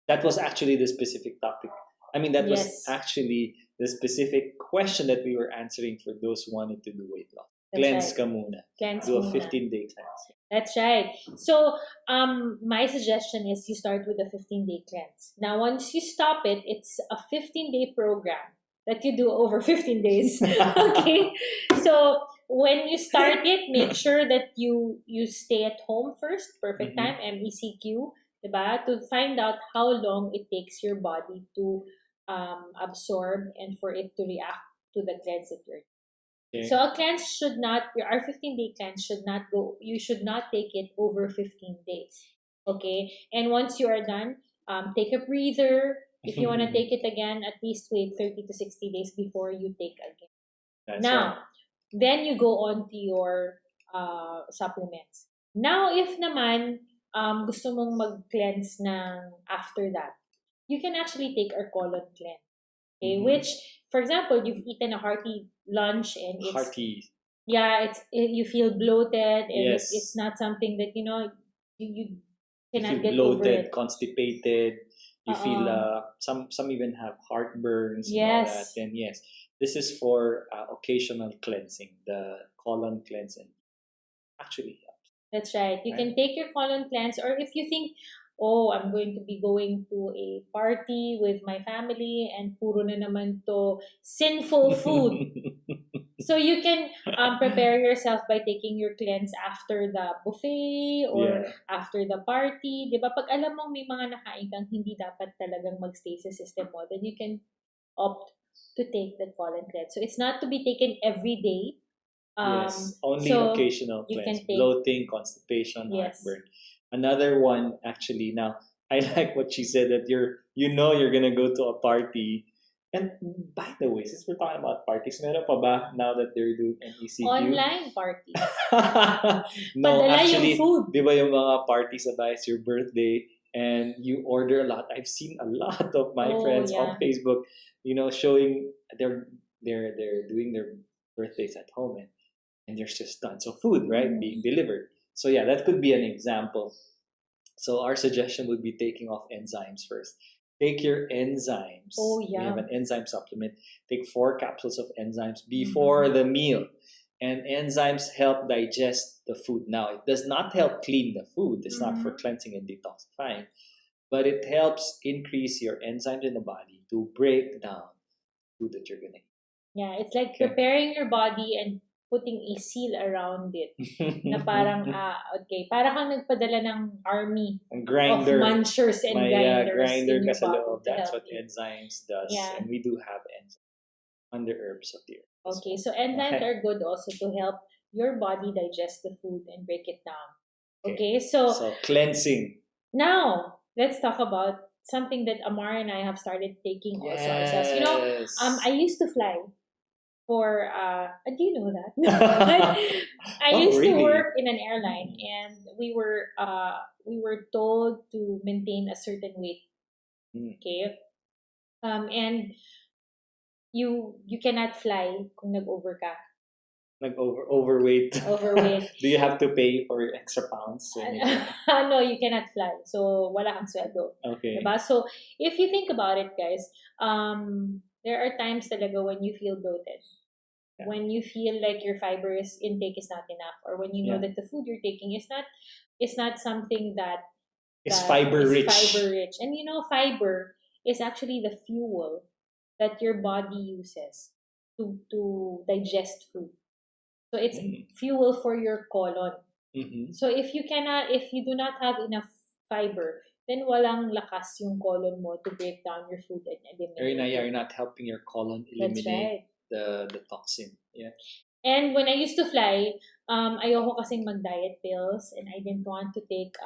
That was actually the specific topic. I mean, that was Yes. actually the specific question that we were answering for those who wanted to do weight loss. That's Cleanse right. ka muna. Cleanse Do a muna. 15-day cleanse. That's right. So, my suggestion is you start with a 15-day cleanse. Now, once you stop it, it's a 15-day program that you do over 15 days. Okay? So, when you start it, make sure that you stay at home first. Perfect Mhm. time, MECQ, diba? To find out how long it takes your body to absorb and for it to react to the cleanse that you're. Okay. So a cleanse should not, our 15-day cleanse should not go, you should not take it over 15 days. Okay? And once you are done, take a breather. If you want to take it again, at least wait 30 to 60 days before you take again. That's Now, right. then you go on to your supplements. Now, if naman gusto mong mag-cleanse ng after that, you can actually take our colon cleanse. Okay? Mhm. Which, for example, you've eaten a hearty lunch and it's Hearty. you feel bloated and Yes. it's not something that you You cannot feel get over bloated, it. constipated. You feel some even have heartburns and all that. Yes. Then yes, this is for occasional cleansing, the colon cleansing. Actually, That's right. You Right. can take your colon cleanse, or if you think, oh, I'm going to be going to a party with my family and puro na naman to sinful food. So you can prepare yourself by taking your cleanse after the buffet or Yeah. after the party. Di ba? Pag alam mong may mga nakain kang hindi dapat talagang magstay sa system mo, then you can opt to take the colon cleanse. So it's not to be taken every day. Yes, only so occasional you cleanse. can take- Bloating, constipation, Yes. heartburn. Another one, actually, now, I like what she said, that you're gonna go to a party And by the way, since we're talking about parties, meron pa ba now that they're doing an ECQ? Online party. No, Padala yung actually, food. di ba yung mga parties na ba, it's your birthday and you order a lot. I've seen a lot of my Oh, friends yeah. on Facebook, showing they're doing their birthdays at home, and there's just tons of food, right, Mm. being delivered. So yeah, that could be an example. So our suggestion would be taking off enzymes first. Take your enzymes. Oh, We have yeah. an enzyme supplement. Take 4 capsules of enzymes before the meal. And enzymes help digest the food. Now, it does not help clean the food. It's not for cleansing and detoxifying. But it helps increase your enzymes in the body to break down food that you're going to Yeah, it's like Okay. preparing your body and putting a seal around it. eat. Na parang, okay, parang kang nagpadala ng army Ang of grinder. munchers and May grinders grinder in ka your sa body loob. to That's help what you. enzymes does. Yeah. And we do have enzymes under herbs of the earth. Okay, so enzymes Okay. are good also to help your body digest the food and break it down. Okay. Okay, so So cleansing. now let's talk about something that Amar and I have started taking also ourselves. You know, Yes. I used to fly for do you know that? I Oh, used to really? work in an airline, and we were told to maintain a certain weight. Mm. Okay, and you cannot fly kung nag-over ka. Overweight. Overweight. Do you have to pay for extra pounds? No, you cannot fly. So wala kang sweldo. Okay. Diba? So if you think about it, guys, there are times talaga when you feel bloated. Yeah. When you feel like your fiber intake is not enough, or when you know Yeah. that the food you're taking is not something that It's that fiber is rich. fiber rich. And fiber is actually the fuel that your body uses to digest food. So it's fuel for your colon. Mhm. So if you do not have enough fiber, then walang lakas yung colon mo to break down your food and eliminate You're it. not helping your colon That's eliminate right. the toxin. Yeah. And when I used to fly, ayoko kasing mag-diet pills, and I didn't want to take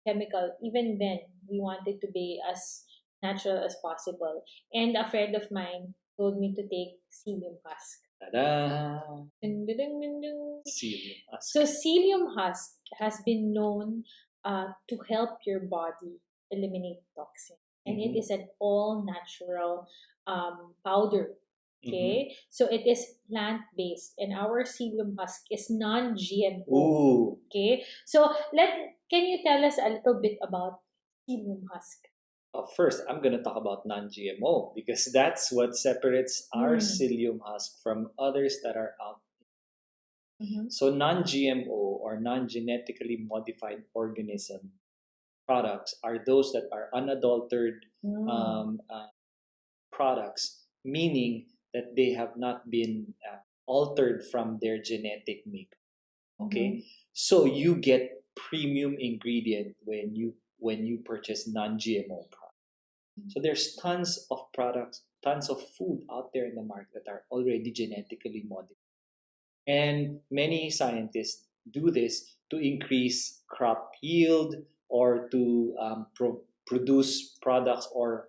chemical. Even then, we wanted to be as natural as possible. And a friend of mine told me to take psyllium husk. Ta-da! Ding, ding, ding, ding, ding. Psyllium husk. So psyllium husk has been known to help your body eliminate toxin, and it is an all-natural powder. Okay, so it is plant-based, and our psyllium husk is non-GMO. Ooh. Okay, so can you tell us a little bit about psyllium husk? First, I'm going to talk about non-GMO because that's what separates our psyllium husk from others that are out. So non-GMO or non-genetically modified organism products are those that are unadulterated products, meaning that they have not been altered from their genetic makeup. Okay, so you get premium ingredient when you purchase non-GMO products. So there's tons of products, tons of food out there in the market that are already genetically modified. And many scientists do this to increase crop yield or to produce products or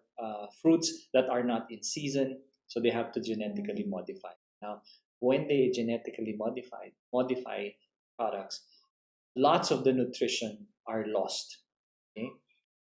fruits that are not in season. So they have to genetically modify. Now, when they genetically modify products, lots of the nutrition are lost. Okay?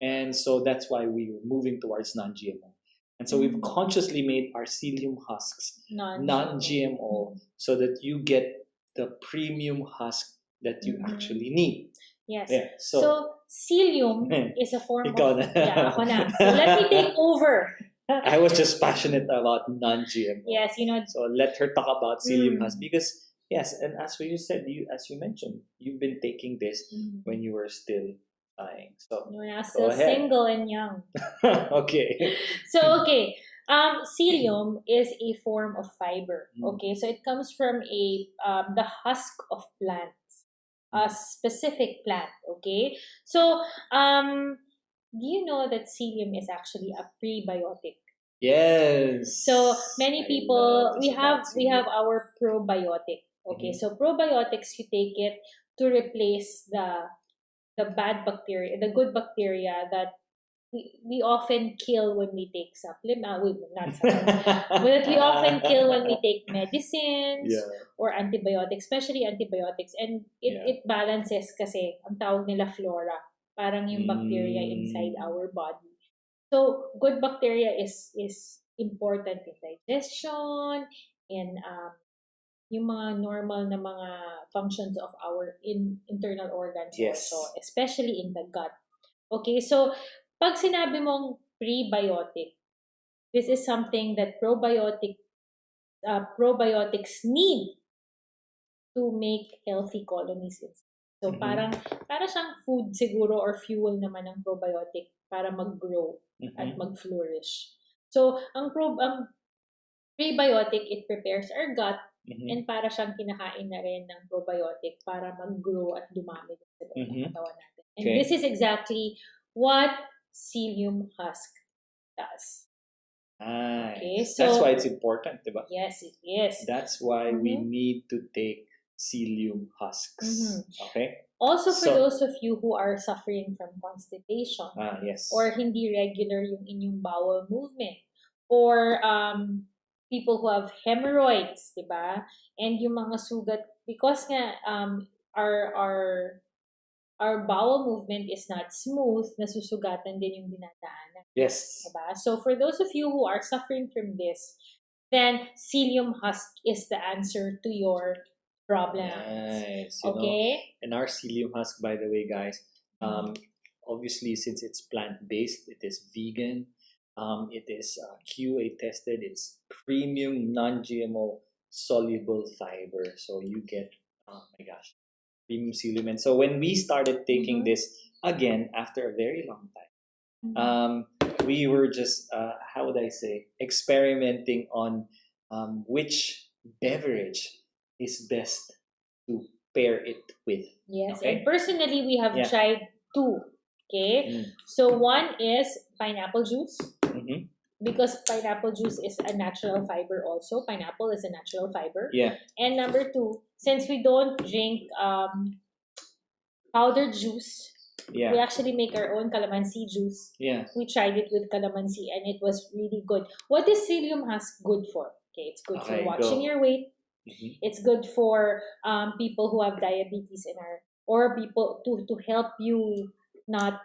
And so that's why we're moving towards non-GMO. And so we've consciously made our psyllium husks non-GMO so that you get the premium husk that you actually need. Yes. Yeah, so psyllium is a form Ikaw of... na. Yeah, ako na. So let me take over. I was just passionate about non-GMO. Yes, So let her talk about psyllium husk because, yes, and as you said, as you mentioned, you've been taking this when you were still dying. So when I was still single and young. Okay. So, okay. Psyllium is a form of fiber. Okay, so it comes from the husk of plants, a specific plant. Okay, so do you know that psyllium is actually a prebiotic? Yes. So many people we have our probiotic. Okay, so probiotics, you take it to replace the bad bacteria, the good bacteria that we often kill when we take supplement, not supplement, but we often kill when we take medicines Yeah. or antibiotics, especially antibiotics. And it balances kasi, ang tawag nila flora, parang yung bacteria inside our body. So, good bacteria is important in digestion and yung mga normal na mga functions of our internal organs also, especially in the gut. Okay, so pag sinabi mong prebiotic, this is something that probiotics need to make healthy colonies. So para siyang food siguro or fuel naman ng probiotic para mag-grow at mag-flourish. So ang prebiotic, it prepares our gut and para siyang kinakain na rin ng probiotic para mag-grow at dumami sa loob ng katawan natin. And this is exactly what psyllium husk does. Okay, so that's why it's important, diba? Yes, it is. That's why we need to take psyllium husks. Okay? Also for those of you who are suffering from constipation or hindi regular yung inyong bowel movement or people who have hemorrhoids, diba? And yung mga sugat, because nga our bowel movement is not smooth, nasusugatan din yung dinadaanan. Yes. Diba? So for those of you who are suffering from this, then psyllium husk is the answer to your problem. Nice. Okay? And our psyllium husk, by the way, guys, obviously since it's plant-based, it is vegan, it is QA tested, it's premium non-GMO soluble fiber. So you get, oh my gosh, premium psyllium. And so when we started taking this again after a very long time, we were just, how would I say, experimenting on which beverage is best to pair it with. Yes, okay? And personally, we have tried two. Okay, so one is pineapple juice. Because pineapple juice is a natural fiber also. Pineapple is a natural fiber. Yeah. And number two, since we don't drink powdered juice, we actually make our own calamansi juice. Yeah. We tried it with calamansi and it was really good. What is psyllium husk good for? Okay, it's good for watching your weight. It's good for people who have diabetes or people to help you not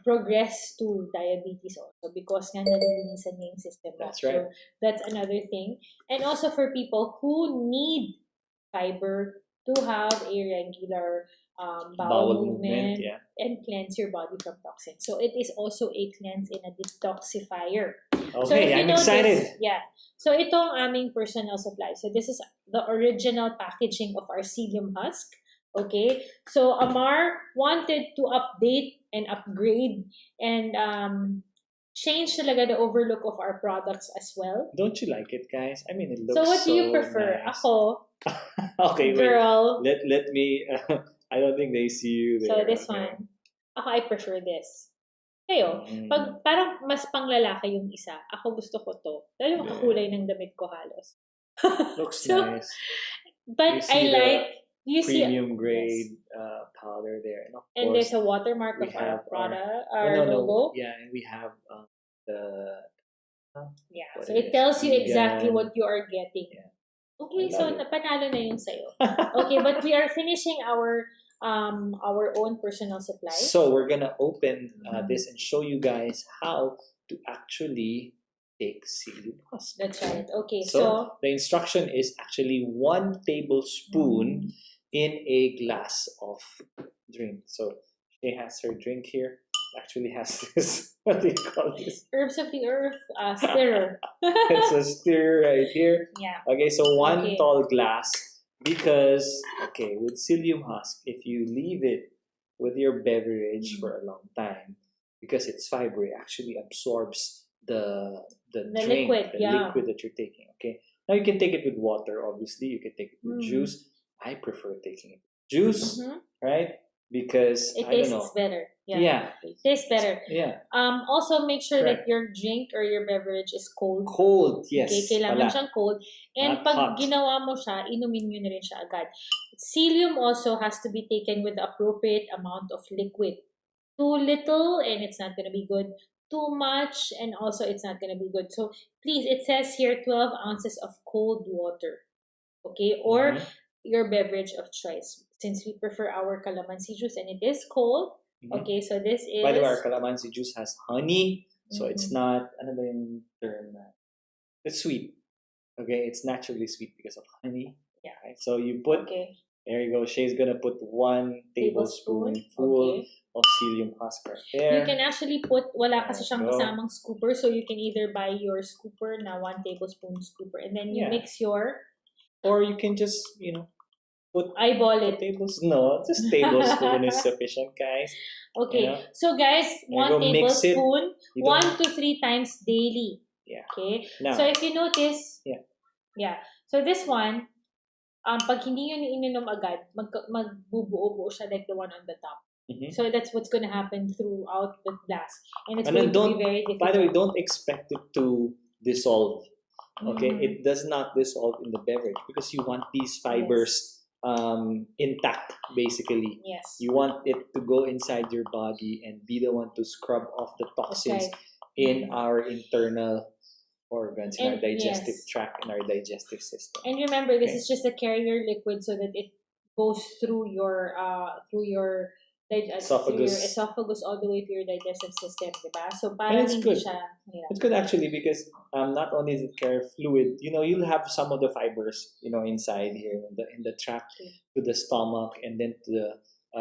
progress to diabetes also because nga nalilinisan niya yung system. That's right. So that's another thing. And also for people who need fiber to have a regular bowel movement and cleanse your body from toxins. So it is also a cleanse and a detoxifier. Okay, so I'm excited. So ito ang aming personal supply. So this is the original packaging of our psyllium husk. Okay, so Amar wanted to update and upgrade and change talaga the overlook of our products as well. Don't you like it, guys? I mean, it looks so what do you prefer? Nice. Ako, okay, girl. Wait. Let me. I don't think they see you there. So this one, ako I prefer this. Kayo, pag parang mas panglalaki yung isa, ako gusto ko to. Dahil yung kakulay ng damit ko halos. Looks nice. But I like. You premium grade powder there, and of course, there's a watermark of our product, our logo. Yeah, and we have the so it tells you exactly what you are getting. Yeah. Okay, so panalo na yun sa'yo. Okay, but we are finishing our own personal supply. So we're gonna open this and show you guys how to actually take psyllium husk. That's right. Okay, so the instruction is actually 1 tablespoon in a glass of drink. So she has her drink here. Actually has this, what do you call this? Herbs of the earth stirrer. It's a stirrer right here. Yeah. Okay, so 1 tall glass because, with psyllium husk, if you leave it with your beverage for a long time, because it's fiber, it actually absorbs the drink, liquid, liquid that you're taking. Okay, now you can take it with water. Obviously, you can take it with juice. I prefer taking it with juice, right? Because it I don't know. tastes better. It tastes better. Also, make sure that your drink or your beverage is cold. Cold, yes. Okay, kailangan siyang cold. And Not pag hot. ginawa mo siya, inumin nyo na rin siya agad. Psyllium also has to be taken with the appropriate amount of liquid. too little and it's not going to be good. Too much and also it's not going to be good. So please, it says here 12 ounces of cold water. Okay, or Mhm. your beverage of choice. Since we prefer our calamansi juice and it is cold. Mhm. Okay, so this is. By the way, our calamansi juice has honey, so it's Mhm. not, ano ba yung term na? It's sweet. Okay, it's naturally sweet because of honey. Yeah. Right? So you put, Okay. there you go. Shay's gonna put 1 tablespoon full Okay. of psyllium husk right there. You can actually put, wala kasi There siyang you go. kasamang scooper, so you can either buy your scooper na 1 tablespoon scooper and then you Yeah. mix your, Or you can just, put eyeball a it. tablespoon. No, just tablespoon is sufficient, guys. Okay, You know? so guys, There you 1 go, mix it. tablespoon, You don't- 1 to 3 times daily. Yeah. Okay, Now, so if you notice, Yeah. so this one, pag hindi yun ininom agad, magbubuo-buo siya like the one on the top. mhm. So that's what's gonna happen throughout the glass, and it's And then going to be very difficult. by the way, don't expect it to dissolve. Okay, Mhm. it does not dissolve in the beverage because you want these fibers intact. Basically, Yes. you want it to go inside your body and be the one to scrub off the toxins Okay. in our internal organs, in our And digestive yes. tract, in our digestive system. And remember, this Okay. is just a carrier liquid so that it goes through your through your esophagus all the way to your digestive system, diba? So parang it's hindi good. siya hirap. It's good actually because not only is it carry fluid, you'll have some of the fibers, inside here in the tract to the stomach and then to the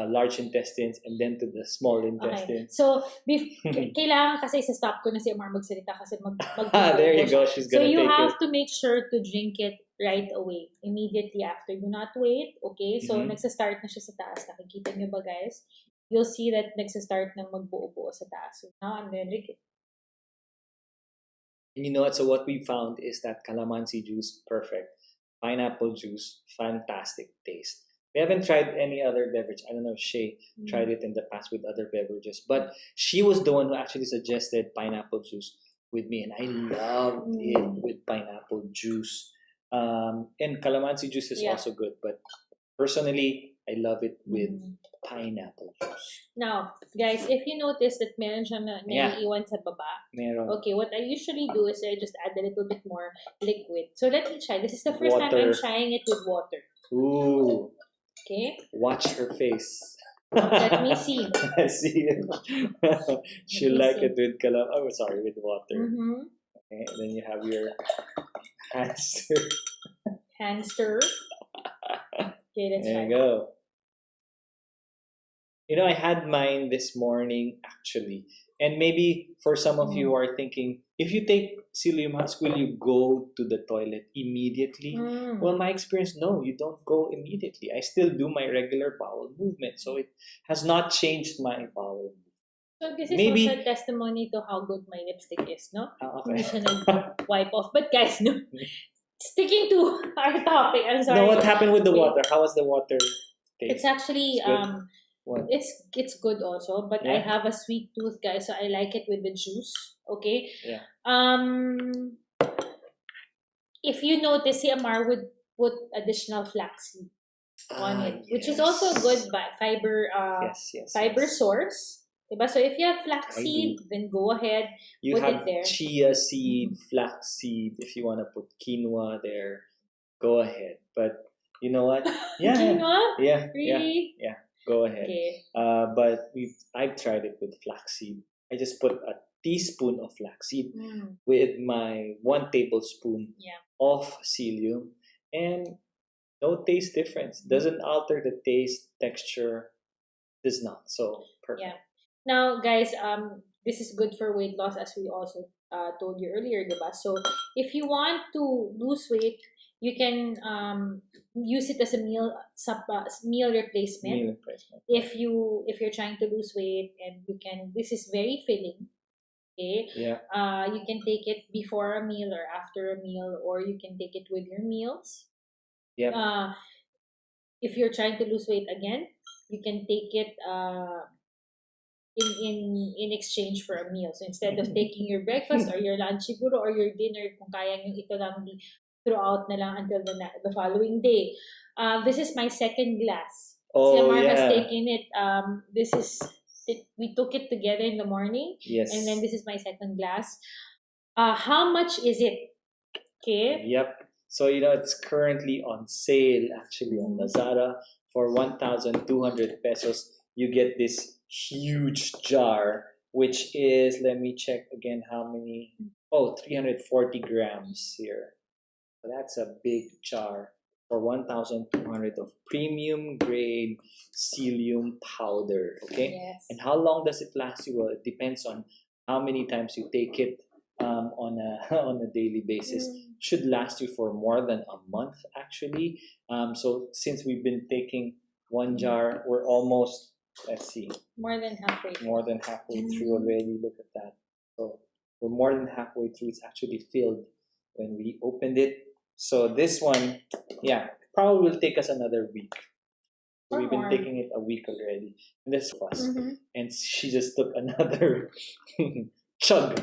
large intestines and then to the small Okay. intestines. So, kailangan kasi stop ko na si Amar magsalita kasi There you go. She's So gonna you take have it. to make sure to drink it right away, immediately after. Do not wait, okay? So, Mhm. nagsa-start na siya sa taas. Nakikita niyo ba, guys? You'll see that nagsa-start na magbuo-buo sa taas. So, now I'm gonna drink it. And you know what? So what we found is that calamansi juice, perfect. Pineapple juice, fantastic taste. We haven't tried any other beverage. I don't know if Shay tried it in the past with other beverages, but she was the one who actually suggested pineapple juice with me, and I loved it with pineapple juice. And calamansi juice is Yeah. also good, but personally, I love it with Mm. pineapple juice. Now, guys, if you notice that meron siya na Yeah. naiiwan sa baba, Meron. okay, what I usually do is I just add a little bit more liquid. So let me try. This is the first time Water. I'm trying it with water. Ooh, Okay? watch her face. Let me see. I see it. She me like see. it with with water. Mm-hmm. Okay, and then you have your hands. Hand stir. Okay, let's There try. you go. I had mine this morning actually. And maybe for some of you who are thinking, if you take psyllium husk, will you go to the toilet immediately? Mm. Well, my experience, no, you don't go immediately. I still do my regular bowel movement. So it has not changed my bowel movement. So this is Maybe- also a testimony to how good my lipstick is, no? Hindi Okay. siya nag-wipe off. But guys, no. Sticking to our topic, I'm sorry. No, what happened with the water? How was the water taste? It's actually It's good? What? it's good also, but I Yeah? have a sweet tooth, guys, so I like it with the juice. Okay. Yeah. If you notice, si Amar would put additional flaxseed on it, which is yes. also a good fiber Yes. fiber yes. source. Diba? So if you have flaxseed, then go ahead. You put it have there. chia seed, flax seed. If you want to put quinoa there, go ahead. But you know what? Yeah, Quinoa? yeah, Really? yeah. Go ahead. Okay. But I've tried it with flaxseed. I just put a teaspoon of flaxseed with my 1 tablespoon of psyllium, and no taste difference. Doesn't alter the taste, texture. Does not. So perfect. Yeah. Now, guys, this is good for weight loss, as we also told you earlier, diba? So if you want to lose weight, you can use it as a meal replacement. Meal replacement. If you're trying to lose weight, and this is very filling. Okay. Yeah. You can take it before a meal or after a meal, or you can take it with your meals. Yep. If you're trying to lose weight again, you can take it in exchange for a meal. So instead of taking your breakfast or your lunch siguro or your dinner, kung kaya nyo ito lang throughout na lang until the following day. This is my second glass. Oh, Si Amar has yeah. taken it. This is we took it together in the morning, Yes. and then this is my second glass. How much is it? Okay. Yep. So it's currently on sale actually on Lazada for 1,200 pesos. You get this huge jar, which is, let me check again how many. Oh, 340 grams here. So that's a big jar for 1,200 of premium grade psyllium powder. Okay. Yes. And how long does it last you? Well, it depends on how many times you take it on a on a daily basis. Should last you for more than a month actually. So since we've been taking one jar, we're almost, let's see, More than halfway. more than halfway through already. Look at that. So we're more than halfway through. It's actually filled when we opened it. So this one, yeah, probably will take us another week. So we've been taking it a week already. And this was, and she just took another chug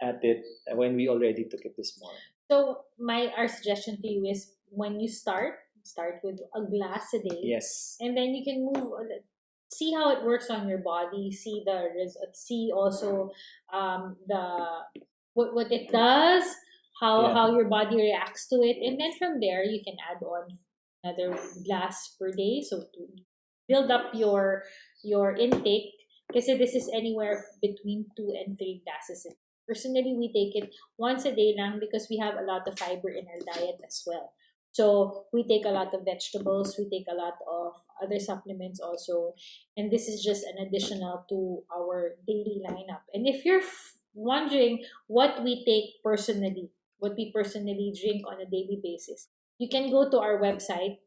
at it when we already took it this morning. So our suggestion to you is when you start with a glass a day. Yes. And then you can move. See how it works on your body. See also what it does. How your body reacts to it, and then from there you can add on another glass per day. So to build up your intake, because this is anywhere between 2 and 3 glasses. Personally, we take it once a day lang because we have a lot of fiber in our diet as well. So we take a lot of vegetables, we take a lot of other supplements also, and this is just an additional to our daily lineup. And if you're wondering what we take personally, what we personally drink on a daily basis, you can go to our website,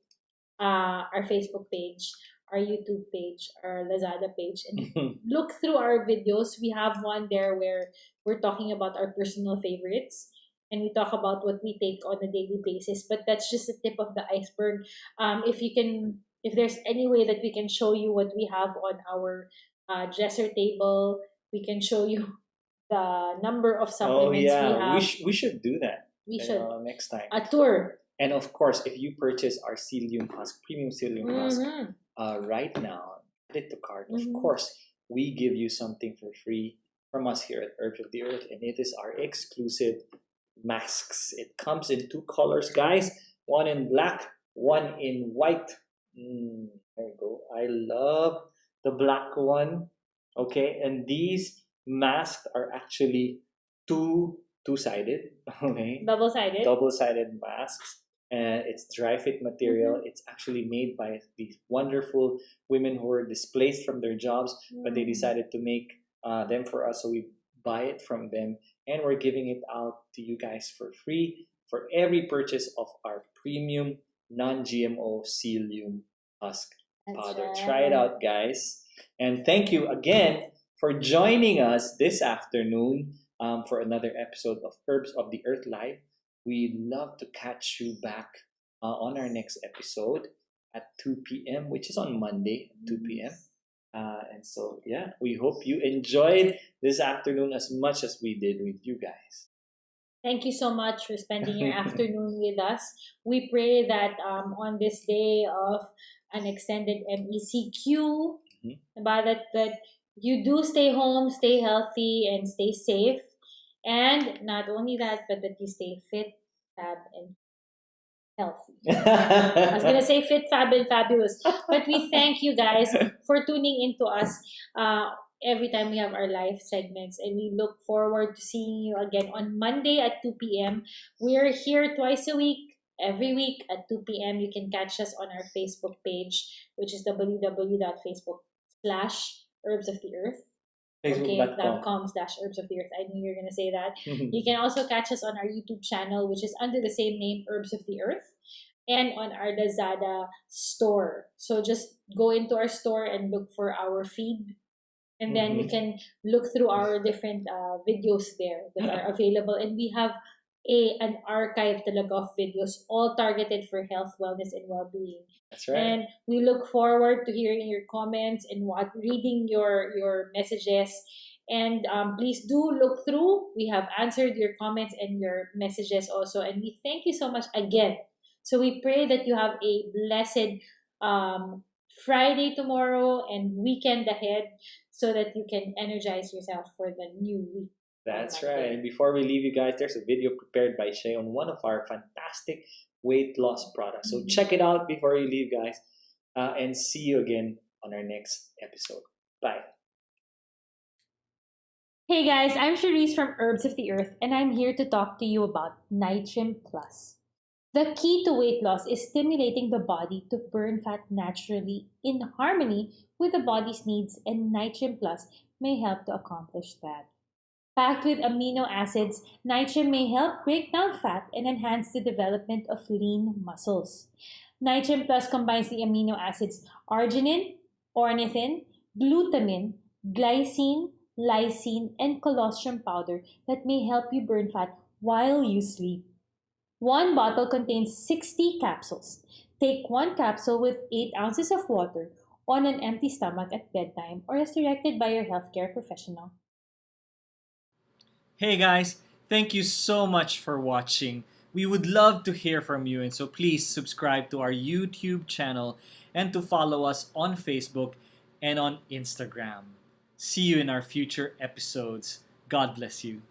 our Facebook page, our YouTube page, our Lazada page, and look through our videos. We have one there where we're talking about our personal favorites, and we talk about what we take on a daily basis. But that's just the tip of the iceberg. If there's any way that we can show you what we have on our dresser table, we can show you the number of supplements we have. We should do that. We should next time. A tour. And of course, if you purchase our psyllium husk, premium psyllium husk, right now, add it to cart. Of course, we give you something for free from us here at Herbs of the Earth, and it is our exclusive masks. It comes in 2 colors, guys. One in black, one in white. There you go. I love the black one. Okay, and these masks are actually two-sided. Okay, double-sided masks. And it's dry fit material. It's actually made by these wonderful women who were displaced from their jobs, but they decided to make them for us. So we buy it from them, and we're giving it out to you guys for free for every purchase of our premium non-GMO psyllium husk powder. Right. Try it out, guys. And thank you again for joining us this afternoon for another episode of Herbs of the Earth Live. We'd love to catch you back on our next episode at 2 p.m., which is on Monday at 2 p.m. And so, yeah, we hope you enjoyed this afternoon as much as we did with you guys. Thank you so much for spending your afternoon with us. We pray that on this day of an extended MECQ, that you do stay home, stay healthy, and stay safe. And not only that, but that you stay fit, fab, and healthy. I was going to say fit, fab, and fabulous. But we thank you guys for tuning into us every time we have our live segments. And we look forward to seeing you again on Monday at 2 p.m. We're here twice a week, every week at 2 p.m. You can catch us on our Facebook page, which is www.facebook.com/Herbs of the Earth. Facebook.com/Herbs of the Earth. I knew you were going to say that. You can also catch us on our YouTube channel, which is under the same name, Herbs of the Earth, and on our Lazada store. So just go into our store and look for our feed, and then you can look through our different videos there that are available. And we have an archive talaga of videos, all targeted for health, wellness, and well-being. That's right. And we look forward to hearing your comments and reading your messages. And please do look through. We have answered your comments and your messages also. And we thank you so much again. So we pray that you have a blessed Friday tomorrow and weekend ahead so that you can energize yourself for the new week. That's on right. Monday. And before we leave you guys, there's a video prepared by Shay on one of our fantastic weight loss products. So check it out before you leave, guys. And see you again on our next episode. Bye. Hey guys, I'm Cherise from Herbs of the Earth, and I'm here to talk to you about Nitrim Plus. The key to weight loss is stimulating the body to burn fat naturally in harmony with the body's needs, and Nitrim Plus may help to accomplish that. Packed with amino acids, Nitrim may help break down fat and enhance the development of lean muscles. Nitrim Plus combines the amino acids arginine, ornithine, glutamine, glycine, lysine, and colostrum powder that may help you burn fat while you sleep. One bottle contains 60 capsules. Take one capsule with 8 ounces of water on an empty stomach at bedtime or as directed by your healthcare professional. Hey guys, thank you so much for watching. We would love to hear from you, and so please subscribe to our YouTube channel and to follow us on Facebook and on Instagram. See you in our future episodes. God bless you.